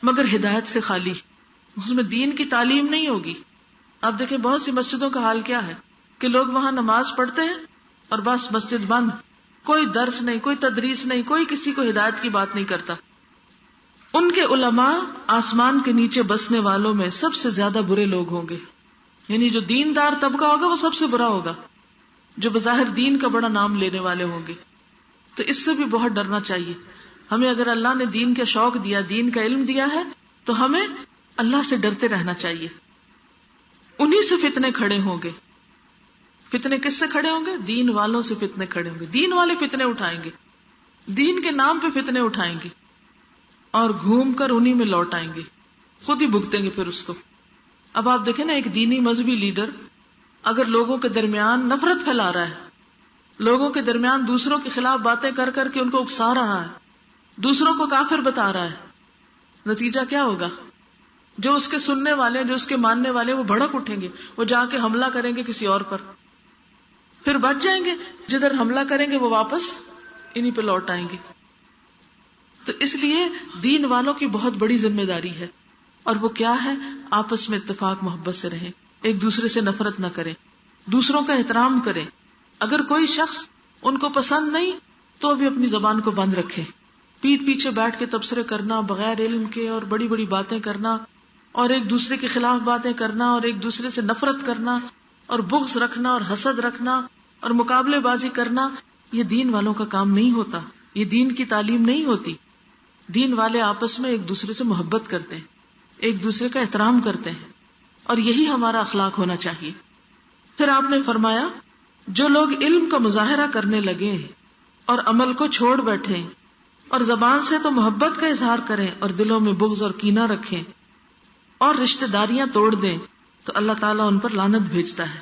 مگر ہدایت سے خالی، اس میں دین کی تعلیم نہیں ہوگی. آپ دیکھیں بہت سی مسجدوں کا حال کیا ہے کہ لوگ وہاں نماز پڑھتے ہیں اور بس مسجد بند، کوئی درس نہیں، کوئی تدریس نہیں، کوئی کسی کو ہدایت کی بات نہیں کرتا. ان کے علماء آسمان کے نیچے بسنے والوں میں سب سے زیادہ برے لوگ ہوں گے. یعنی جو دیندار طبقہ ہوگا وہ سب سے برا ہوگا، جو بظاہر دین کا بڑا نام لینے والے ہوں گے. تو اس سے بھی بہت ڈرنا چاہیے ہمیں. اگر اللہ نے دین کا شوق دیا، دین کا علم دیا ہے، تو ہمیں اللہ سے ڈرتے رہنا چاہیے. انہی سے فتنے کھڑے ہوں گے. فتنے کس سے کھڑے ہوں گے؟ دین والوں سے فتنے کھڑے ہوں گے. دین والے فتنے اٹھائیں گے، دین کے نام پہ فتنے اٹھائیں گے اور گھوم کر انہی میں لوٹ آئیں گے، خود ہی بھگتیں گے پھر اس کو. اب آپ دیکھیں نا، ایک دینی مذہبی لیڈر اگر لوگوں کے درمیان نفرت پھیلا رہا ہے، لوگوں کے درمیان دوسروں کے خلاف باتیں کر کر کے ان کو اکسا رہا ہے، دوسروں کو کافر بتا رہا ہے، نتیجہ کیا ہوگا؟ جو اس کے سننے والے، جو اس کے ماننے والے، وہ بھڑک اٹھیں گے، وہ جا کے حملہ کریں گے کسی اور پر، پھر بچ جائیں گے. جدھر حملہ کریں گے وہ واپس انہی پہ لوٹ آئیں گے. تو اس لیے دین والوں کی بہت بڑی ذمہ داری ہے، اور وہ کیا ہے؟ آپس میں اتفاق محبت سے رہیں، ایک دوسرے سے نفرت نہ کریں، دوسروں کا احترام کریں. اگر کوئی شخص ان کو پسند نہیں تو بھی اپنی زبان کو بند رکھے. پیٹھ پیچھے بیٹھ کے تبصرے کرنا بغیر علم کے اور بڑی بڑی باتیں کرنا اور ایک دوسرے کے خلاف باتیں کرنا اور ایک دوسرے سے نفرت کرنا اور بغض رکھنا اور حسد رکھنا اور مقابلے بازی کرنا، یہ دین والوں کا کام نہیں ہوتا، یہ دین کی تعلیم نہیں ہوتی. دین والے آپس میں ایک دوسرے سے محبت کرتے ہیں، ایک دوسرے کا احترام کرتے ہیں، اور یہی ہمارا اخلاق ہونا چاہیے. پھر آپ نے فرمایا جو لوگ علم کا مظاہرہ کرنے لگے اور عمل کو چھوڑ بیٹھیں اور زبان سے تو محبت کا اظہار کریں اور دلوں میں بغض اور کینہ رکھیں اور رشتہ داریاں توڑ دیں، تو اللہ تعالیٰ ان پر لعنت بھیجتا ہے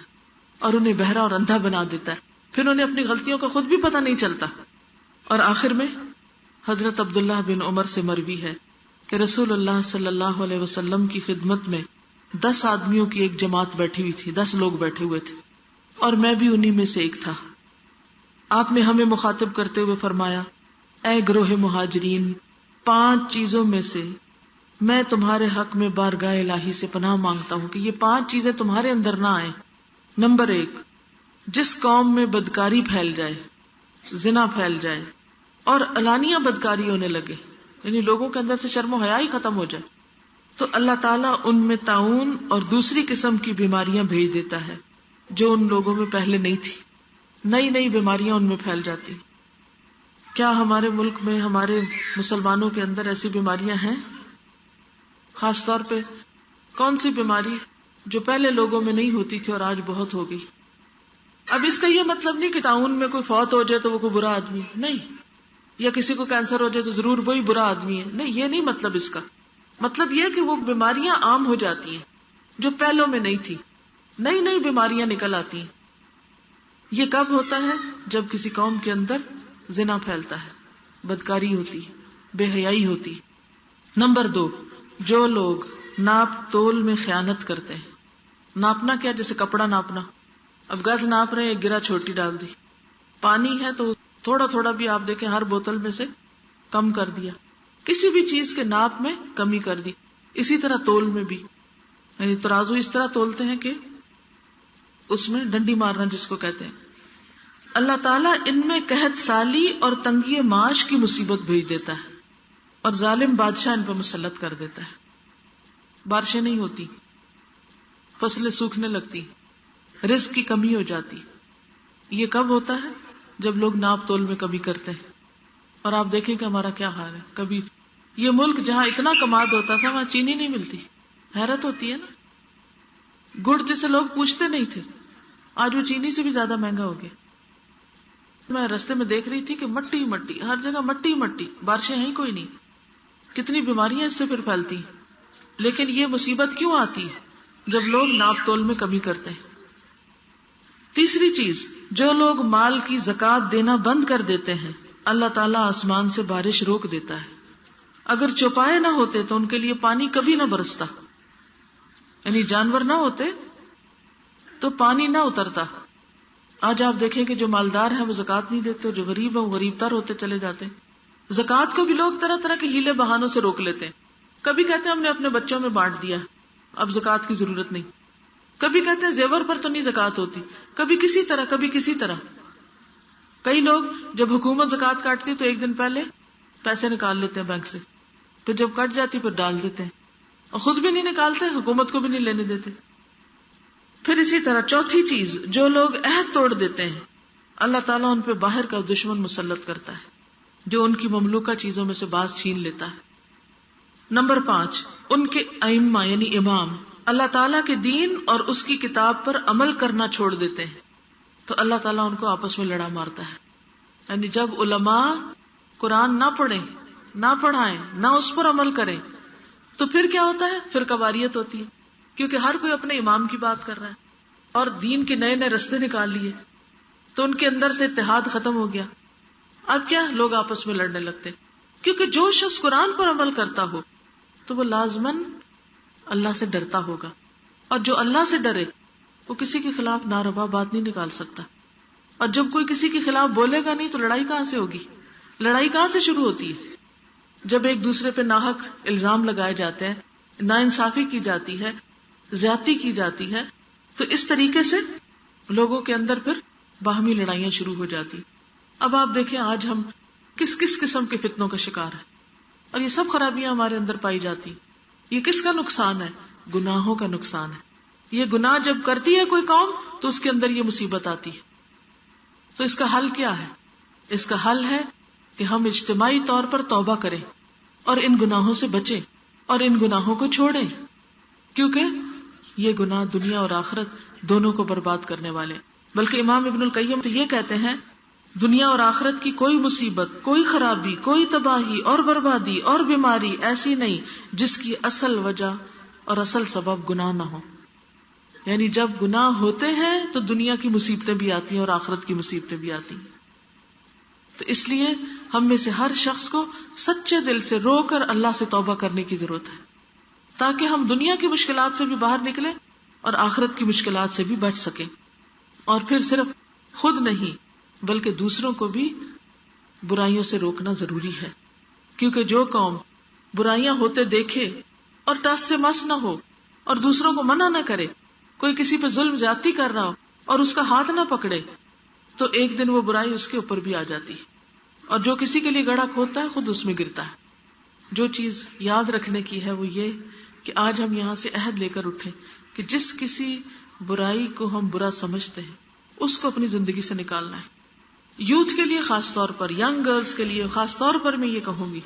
اور انہیں بہرا اور اندھا بنا دیتا ہے. پھر انہیں اپنی غلطیوں کا خود بھی پتہ نہیں چلتا. اور آخر میں حضرت عبداللہ بن عمر سے مروی ہے کہ رسول اللہ صلی اللہ علیہ وسلم کی خدمت میں 10 آدمیوں کی ایک جماعت بیٹھی ہوئی تھی، 10 لوگ بیٹھے ہوئے تھے اور میں بھی انہی میں سے ایک تھا. آپ نے ہمیں مخاطب کرتے ہوئے فرمایا، اے گروہ مہاجرین، 5 چیزوں میں سے میں تمہارے حق میں بارگاہ الہی سے پناہ مانگتا ہوں کہ یہ 5 چیزیں تمہارے اندر نہ آئیں. نمبر 1، جس قوم میں بدکاری پھیل جائے، زنا پھیل جائے اور علانیہ بدکاری ہونے لگے، یعنی لوگوں کے اندر سے شرم و حیا ہی ختم ہو جائے، تو اللہ تعالیٰ ان میں طاعون اور دوسری قسم کی بیماریاں بھیج دیتا ہے جو ان لوگوں میں پہلے نہیں تھی. نئی نئی بیماریاں ان میں پھیل جاتی. کیا ہمارے ملک میں ہمارے مسلمانوں کے اندر ایسی بیماریاں ہیں؟ خاص طور پہ کون سی بیماری جو پہلے لوگوں میں نہیں ہوتی تھی اور آج بہت ہو گئی؟ اب اس کا یہ مطلب نہیں کہ تعاون میں کوئی فوت ہو جائے تو وہ کوئی برا آدمی نہیں، یا کسی کو کینسر ہو جائے تو ضرور وہی برا آدمی ہے، نہیں، یہ نہیں مطلب اس کا. مطلب یہ کہ وہ بیماریاں عام ہو جاتی ہیں جو پہلوں میں نہیں تھی، نئی نئی بیماریاں نکل آتی ہیں. یہ کب ہوتا ہے؟ جب کسی قوم کے اندر زنا پھیلتا ہے، بدکاری ہوتی، بے حیائی ہوتی. نمبر 2، جو لوگ ناپ تول میں خیانت کرتے ہیں. ناپنا کیا؟ جیسے کپڑا ناپنا، اب گز ناپ رہے ہیں، ایک گرہ چھوٹی ڈال دی. پانی ہے تو تھوڑا تھوڑا بھی آپ دیکھیں ہر بوتل میں سے کم کر دیا، کسی بھی چیز کے ناپ میں کمی کر دی. اسی طرح تول میں بھی، یعنی ترازو اس طرح تولتے ہیں کہ اس میں ڈنڈی مارنا جس کو کہتے ہیں. اللہ تعالیٰ ان میں قحط سالی اور تنگی معاش کی مصیبت بھیج دیتا ہے اور ظالم بادشاہ ان پہ مسلط کر دیتا ہے. بارشیں نہیں ہوتی، فصلیں سوکھنے لگتی، رزق کی کمی ہو جاتی. یہ کب ہوتا ہے؟ جب لوگ ناپ تول میں کمی کرتے ہیں. اور آپ دیکھیں کہ ہمارا کیا حال ہے. کبھی یہ ملک جہاں اتنا کماد ہوتا تھا وہاں چینی نہیں ملتی. حیرت ہوتی ہے نا. گڑ جسے لوگ پوچھتے نہیں تھے آج وہ چینی سے بھی زیادہ مہنگا ہو گیا. میں رستے میں دیکھ رہی تھی کہ مٹی مٹی، ہر جگہ مٹی مٹی، بارشیں ہیں کوئی نہیں. کتنی بیماریاں اس سے پھر پھیلتی. لیکن یہ مصیبت کیوں آتی ہے؟ جب لوگ ناپ تول میں کمی کرتے ہیں. تیسری چیز، جو لوگ مال کی زکوٰۃ دینا بند کر دیتے ہیں اللہ تعالیٰ آسمان سے بارش روک دیتا ہے. اگر چوپائے نہ ہوتے تو ان کے لیے پانی کبھی نہ برستا، یعنی جانور نہ ہوتے تو پانی نہ اترتا. آج آپ دیکھیں کہ جو مالدار ہیں وہ زکوٰۃ نہیں دیتے، جو غریب ہیں وہ غریب تر ہوتے چلے جاتے ہیں. زکوٰۃ کو بھی لوگ طرح طرح کے ہیلے بہانوں سے روک لیتے ہیں. کبھی کہتے ہیں ہم نے اپنے بچوں میں بانٹ دیا، اب زکوٰۃ کی ضرورت نہیں. کبھی کہتے ہیں زیور پر تو نہیں زکوٰۃ ہوتی، کبھی کسی طرح کبھی کسی طرح. کئی لوگ جب حکومت زکوٰۃ کاٹتی تو ایک دن پہلے پیسے نکال لیتے ہیں بینک سے، پھر جب کٹ جاتی پھر ڈال دیتے ہیں، اور خود بھی نہیں نکالتے، حکومت کو بھی نہیں لینے دیتے. پھر اسی طرح چوتھی چیز، جو لوگ عہد توڑ دیتے ہیں اللہ تعالیٰ ان پہ باہر کا دشمن مسلط کرتا ہے جو ان کی مملوکہ چیزوں میں سے بعض چھین لیتا ہے. نمبر 5، ان کے ائمہ یعنی امام اللہ تعالیٰ کے دین اور اس کی کتاب پر عمل کرنا چھوڑ دیتے ہیں تو اللہ تعالیٰ ان کو آپس میں لڑا مارتا ہے. یعنی جب علماء قرآن نہ پڑھیں، نہ پڑھائیں، نہ اس پر عمل کریں تو پھر کیا ہوتا ہے؟ فرقہ واریت ہوتی ہے، کیونکہ ہر کوئی اپنے امام کی بات کر رہا ہے اور دین کے نئے نئے رستے نکال لیے تو ان کے اندر سے اتحاد ختم ہو گیا. اب کیا لوگ آپس میں لڑنے لگتے، کیونکہ جو شخص قرآن پر عمل کرتا ہو تو وہ لازماً اللہ سے ڈرتا ہوگا، اور جو اللہ سے ڈرے وہ کسی کے خلاف ناروا بات نہیں نکال سکتا. اور جب کوئی کسی کے خلاف بولے گا نہیں تو لڑائی کہاں سے ہوگی؟ لڑائی کہاں سے شروع ہوتی ہے؟ جب ایک دوسرے پہ ناحق الزام لگائے جاتے ہیں، ناانصافی کی جاتی ہے، زیادتی کی جاتی ہے، تو اس طریقے سے لوگوں کے اندر پھر باہمی لڑائیاں شروع ہو جاتی. اب آپ دیکھیں آج ہم کس کس قسم کے فتنوں کا شکار ہیں اور یہ سب خرابیاں ہمارے اندر پائی جاتی. یہ کس کا نقصان ہے؟ گناہوں کا نقصان ہے. یہ گناہ جب کرتی ہے کوئی قوم تو اس کے اندر یہ مصیبت آتی ہے. تو اس کا حل کیا ہے؟ اس کا حل ہے کہ ہم اجتماعی طور پر توبہ کریں اور ان گناہوں سے بچیں اور ان گناہوں کو چھوڑیں، کیونکہ یہ گناہ دنیا اور آخرت دونوں کو برباد کرنے والے. بلکہ امام ابن القیم تو یہ کہتے ہیں دنیا اور آخرت کی کوئی مصیبت، کوئی خرابی، کوئی تباہی اور بربادی اور بیماری ایسی نہیں جس کی اصل وجہ اور اصل سبب گناہ نہ ہو. یعنی جب گناہ ہوتے ہیں تو دنیا کی مصیبتیں بھی آتی ہیں اور آخرت کی مصیبتیں بھی آتی ہیں. تو اس لیے ہم میں سے ہر شخص کو سچے دل سے رو کر اللہ سے توبہ کرنے کی ضرورت ہے تاکہ ہم دنیا کی مشکلات سے بھی باہر نکلیں اور آخرت کی مشکلات سے بھی بچ سکیں. اور پھر صرف خود نہیں بلکہ دوسروں کو بھی برائیوں سے روکنا ضروری ہے، کیونکہ جو قوم برائیاں ہوتے دیکھے اور ٹس سے مس نہ ہو اور دوسروں کو منع نہ کرے، کوئی کسی پہ ظلم زیادتی کر رہا ہو اور اس کا ہاتھ نہ پکڑے تو ایک دن وہ برائی اس کے اوپر بھی آ جاتی. اور جو کسی کے لیے گڑھا کھودتا ہے خود اس میں گرتا ہے. جو چیز یاد رکھنے کی ہے وہ یہ کہ آج ہم یہاں سے عہد لے کر اٹھیں کہ جس کسی برائی کو ہم برا سمجھتے ہیں اس کو اپنی زندگی سے نکالنا ہے. یوتھ کے لیے خاص طور پر، ینگ گرلز کے لیے خاص طور پر میں یہ کہوں گی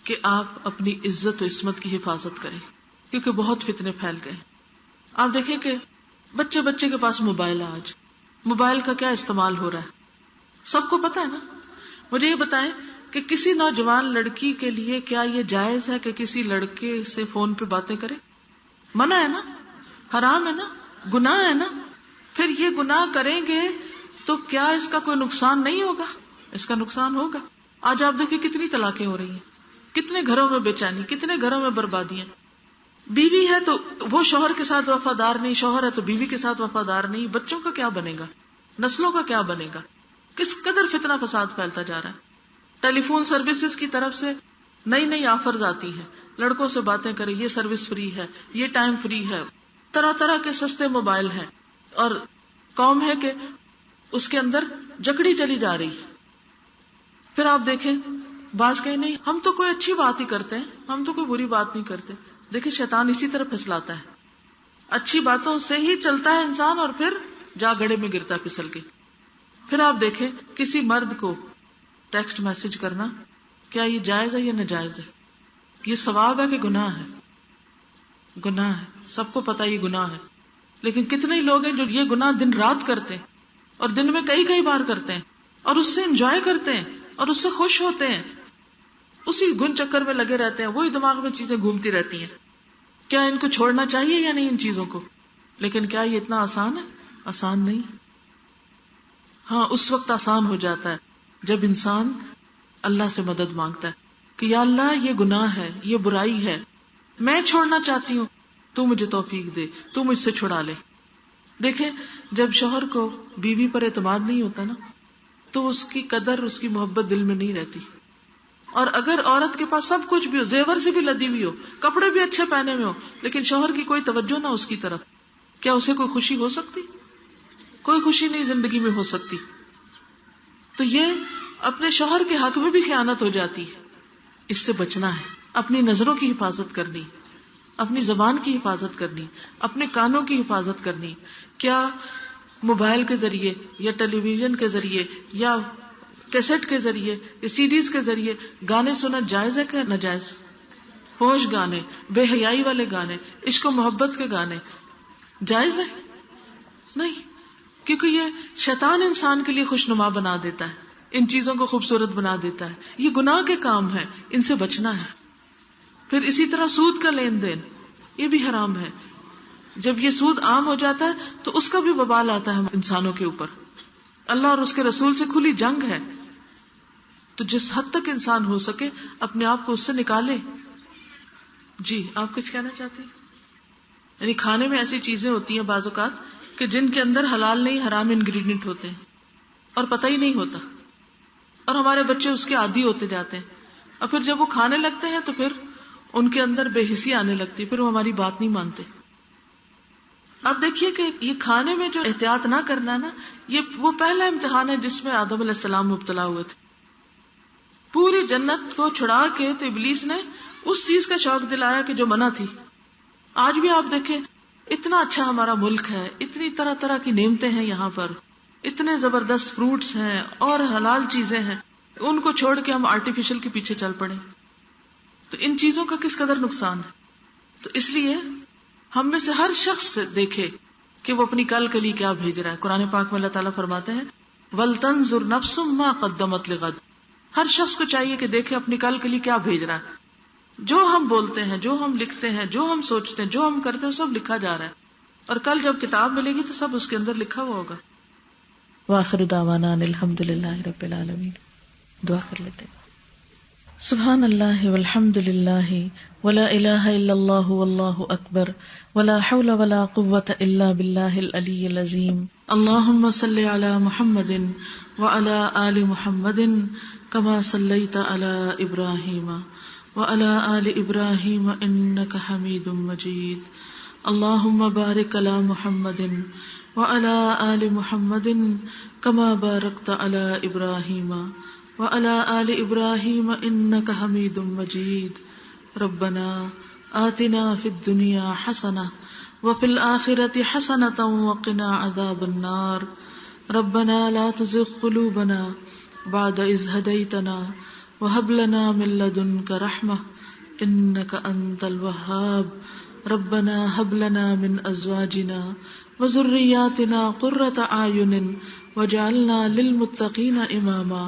کہ آپ اپنی عزت و عصمت کی حفاظت کریں، کیونکہ بہت فتنے پھیل گئے. آپ دیکھیں کہ بچے کے پاس موبائل ہے. آج موبائل کا کیا استعمال ہو رہا ہے سب کو پتا ہے نا. مجھے یہ بتائیں کہ کسی نوجوان لڑکی کے لیے کیا یہ جائز ہے کہ کسی لڑکے سے فون پہ باتیں کرے؟ منع ہے نا، حرام ہے نا، گناہ ہے نا. پھر یہ گناہ کریں گے تو کیا اس کا کوئی نقصان نہیں ہوگا؟ اس کا نقصان ہوگا. آج آپ دیکھیں کتنی طلاقیں ہو رہی ہیں، کتنے گھروں میں بے چینی، کتنے گھروں میں بربادیاں. بیوی ہے تو وہ شوہر کے ساتھ وفادار نہیں، شوہر ہے تو بیوی کے ساتھ وفادار نہیں. بچوں کا کیا بنے گا؟ نسلوں کا کیا بنے گا؟ کس قدر فتنہ فساد پھیلتا جا رہا ہے. ٹیلی فون سروسز کی طرف سے نئی نئی آفرز آتی ہیں، لڑکوں سے باتیں کریں، یہ سروس فری ہے، یہ ٹائم فری ہے، طرح طرح کے سستے موبائل ہیں، اور قوم ہے کہ اس کے اندر جکڑی چلی جا رہی ہے. پھر آپ دیکھیں بعض کہیں نہیں ہم تو کوئی اچھی بات ہی کرتے ہیں، ہم تو کوئی بری بات نہیں کرتے. دیکھیں شیطان اسی طرح پھسلاتا ہے، اچھی باتوں سے ہی چلتا ہے انسان اور پھر جا گڑے میں گرتا پھسل کے. پھر آپ دیکھیں کسی مرد کو ٹیکسٹ میسج کرنا، کیا یہ جائز ہے یا ناجائز ہے؟ یہ ثواب ہے کہ گناہ ہے؟ گناہ ہے، سب کو پتا یہ گناہ ہے. لیکن کتنے ہی لوگ ہیں جو یہ گناہ دن رات کرتے ہیں، اور دن میں کئی کئی بار کرتے ہیں، اور اس سے انجوائے کرتے ہیں، اور اس سے خوش ہوتے ہیں، اسی گن چکر میں لگے رہتے ہیں، وہی دماغ میں چیزیں گھومتی رہتی ہیں. کیا ان کو چھوڑنا چاہیے یا نہیں ان چیزوں کو؟ لیکن کیا یہ اتنا آسان ہے؟ آسان نہیں. ہاں اس وقت آسان ہو جاتا ہے جب انسان اللہ سے مدد مانگتا ہے کہ یا اللہ یہ گناہ ہے، یہ برائی ہے، میں چھوڑنا چاہتی ہوں، تو مجھے توفیق دے، تو مجھ سے چھڑا لے. دیکھیں جب شوہر کو بیوی پر اعتماد نہیں ہوتا نا تو اس کی قدر، اس کی محبت دل میں نہیں رہتی. اور اگر عورت کے پاس سب کچھ بھی ہو، زیور سے بھی لدی ہوئی ہو، کپڑے بھی اچھے پہنے ہوئے ہو، لیکن شوہر کی کوئی توجہ نہ اس کی طرف، کیا اسے کوئی خوشی ہو سکتی؟ کوئی خوشی نہیں زندگی میں ہو سکتی. تو یہ اپنے شوہر کے حق میں بھی خیانت ہو جاتی ہے. اس سے بچنا ہے، اپنی نظروں کی حفاظت کرنی، اپنی زبان کی حفاظت کرنی، اپنے کانوں کی حفاظت کرنی. کیا موبائل کے ذریعے یا ٹیلی ویژن کے ذریعے یا کیسٹ کے ذریعے یا سی ڈیز کے ذریعے گانے سننا جائز ہے کہ ناجائز؟ فحش گانے، بے حیائی والے گانے، عشق و محبت کے گانے جائز ہے؟ نہیں، کیونکہ یہ شیطان انسان کے لیے خوشنما بنا دیتا ہے، ان چیزوں کو خوبصورت بنا دیتا ہے. یہ گناہ کے کام ہے، ان سے بچنا ہے. پھر اسی طرح سود کا لین دین، یہ بھی حرام ہے. جب یہ سود عام ہو جاتا ہے تو اس کا بھی وبال آتا ہے انسانوں کے اوپر. اللہ اور اس کے رسول سے کھلی جنگ ہے. تو جس حد تک انسان ہو سکے اپنے آپ کو اس سے نکالے. جی آپ کچھ کہنا چاہتے ہیں؟ یعنی کھانے میں ایسی چیزیں ہوتی ہیں بعض اوقات کہ جن کے اندر حلال نہیں حرام انگریڈینٹ ہوتے ہیں اور پتہ ہی نہیں ہوتا، اور ہمارے بچے اس کے عادی ہوتے جاتے ہیں، اور پھر جب وہ کھانے لگتے ہیں تو پھر ان کے اندر بے حسی آنے لگتی، پھر وہ ہماری بات نہیں مانتے. اب دیکھیے کہ یہ کھانے میں جو احتیاط نہ کرنا نا، یہ وہ پہلا امتحان ہے جس میں آدم علیہ السلام مبتلا ہوئے تھے. پوری جنت کو چھڑا کے تو ابلیس نے اس چیز کا شوق دلایا کہ جو منع تھی. آج بھی آپ دیکھیں اتنا اچھا ہمارا ملک ہے، اتنی طرح طرح کی نعمتیں ہیں یہاں پر، اتنے زبردست فروٹس ہیں اور حلال چیزیں ہیں، ان کو چھوڑ کے ہم آرٹیفیشل کے پیچھے چل پڑے. تو ان چیزوں کا کس قدر نقصان ہے. تو اس لیے ہم میں سے ہر شخص دیکھے کہ وہ اپنی کل کے لیے کیا بھیج رہا ہے. قرآن پاک میں اللہ تعالیٰ فرماتے ہیں وَلْتَنْظُرْ نَفْسٌ مَا قَدَّمَتْ لِغَدٍ. ہر شخص کو چاہیے کہ دیکھے اپنی کل کے لیے کیا بھیج رہا ہے. جو ہم بولتے ہیں، جو ہم لکھتے ہیں، جو ہم سوچتے ہیں، جو ہم کرتے ہیں، سب لکھا جا رہا ہے، اور کل جب کتاب ملے گی تو سب اس کے اندر لکھا ہوا ہوگا. وآخر دعوانا ان الحمد للہ رب العالمین. دعا کر لیتے ہیں. سبحان اللہ والحمد للہ ولا الہ الا اللہ واللہ اکبر ولا حول ولا قوة الا باللہ العلی العظیم. اللہم صل علی محمد وعلی آل محمد کما صلیت علی ابراہیم وعلی آل ابراہیم انک حمید مجید. اللہم بارک علی محمد وعلی آل محمد کما بارکت علی ابراہیم وعلی آل ابراہیم انک حمید مجید. ربنا آتنا فی الدنیا حسنہ وفی الآخرۃ حسنۃ وقنا عذاب النار. ربنا لا تزغ قلوبنا بعد اذ ہدیتنا وہب لنا من لدنک رحمہ انک انت الوہاب. ربنا ہب لنا من ازواجنا وذریاتنا قرۃ اعین واجعلنا للمتقین اماما.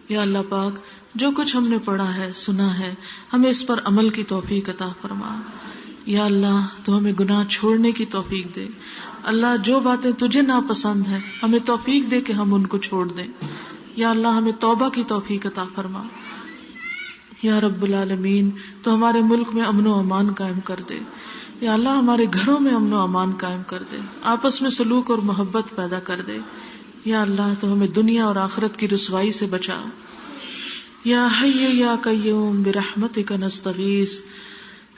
یا اللہ پاک جو کچھ ہم نے پڑھا ہے سنا ہے ہمیں اس پر عمل کی توفیق عطا فرما. یا اللہ تو ہمیں گناہ چھوڑنے کی توفیق دے. اللہ جو باتیں تجھے ناپسند ہیں ہمیں توفیق دے کہ ہم ان کو چھوڑ دیں. یا اللہ ہمیں توبہ کی توفیق عطا فرما. یا رب العالمین تو ہمارے ملک میں امن و امان قائم کر دے. یا اللہ ہمارے گھروں میں امن و امان قائم کر دے. آپس میں سلوک اور محبت پیدا کر دے. یا اللہ تو ہمیں دنیا اور آخرت کی رسوائی سے بچا. یا حی یا قیوم برحمتک نستغیث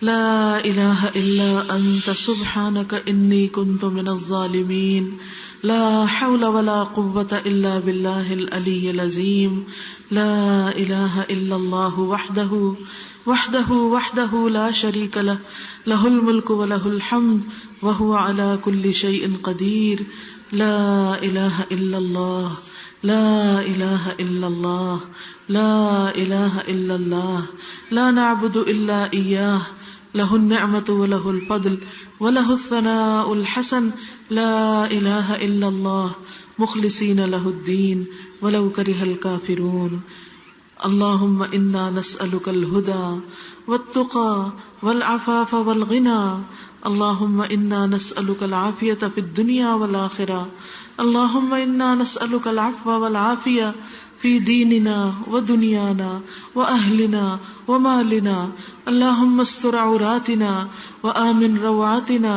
لا الہ الا انت سبحانک انی کنت من الظالمین. لا حول ولا قوة الا باللہ العلی العظیم. لا الہ الا اللہ وحدہ لا شریک لہ لہ الملک ولہ الحمد وہو علی کل شیء قدیر. لا الہ الا اللہ لا الہ الا اللہ لا الہ الا اللہ لا نعبد الا ایاہ لہ النعمۃ ولہ الفضل ولہ الثناء الحسن. لا الہ الا اللہ مخلصین لہ الدین ولو کرہ الکافرون. اللہم انا نسألک الہدى والتقى والعفاف والغنى. اللہم انا نسألک العافیۃ فی الدنیا والآخرہ. اللہم انا نسألک العفو والعافیہ فی دیننا ودنیانا واہلنا ومالنا. اللہم استر عوراتنا وآمن روعاتنا.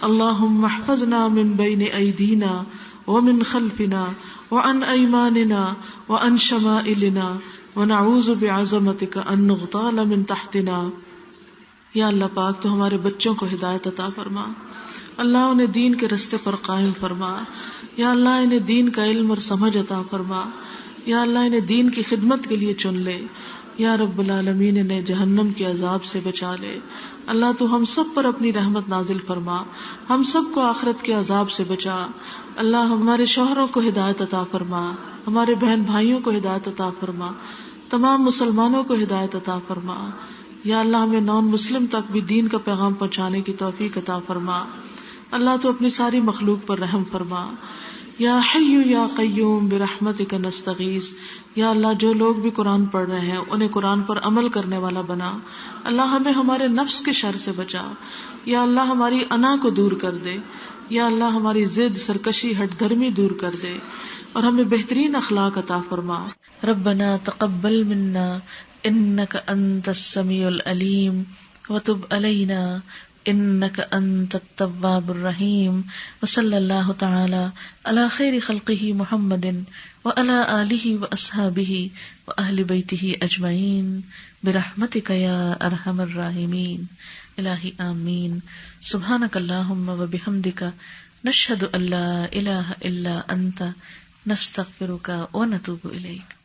اللہم احفظنا من بین ایدینا ومن خلفنا وعن ایماننا وعن شمائلنا ونعوذ بعظمتک ان نغتال من تحتنا. یا اللہ پاک تو ہمارے بچوں کو ہدایت عطا فرما. اللہ انہیں دین کے رستے پر قائم فرما. یا اللہ انہیں دین کا علم اور سمجھ عطا فرما. یا اللہ انہیں دین کی خدمت کے لیے چن لے. یا رب العالمین انہیں جہنم کے عذاب سے بچا لے. اللہ تو ہم سب پر اپنی رحمت نازل فرما. ہم سب کو آخرت کے عذاب سے بچا. اللہ ہمارے شوہروں کو ہدایت عطا فرما. ہمارے بہن بھائیوں کو ہدایت عطا فرما. تمام مسلمانوں کو ہدایت عطا فرما. یا اللہ ہمیں نان مسلم تک بھی دین کا پیغام پہنچانے کی توفیق عطا فرما. اللہ تو اپنی ساری مخلوق پر رحم فرما. یا حی یا قیوم برحمتک نستغیث. یا اللہ جو لوگ بھی قرآن پڑھ رہے ہیں انہیں قرآن پر عمل کرنے والا بنا. اللہ ہمیں ہمارے نفس کے شر سے بچا. یا اللہ ہماری انا کو دور کر دے. یا اللہ ہماری ضد سرکشی ہٹ دھرمی دور کر دے اور ہمیں بہترین اخلاق عطا فرما. ربنا تقبل منا انك انت السميع العليم وتب علينا انك انت التواب الرحيم. وصلى الله تعالى على خير خلقه محمد وعلى آله واصحابه واهل بيته اجمعين برحمتك يا ارحم الراحمين. الہی آمین. سبحانك اللهم وبحمدك نشهد ان لا اله الا انت نستغفرك ونتوب اليك.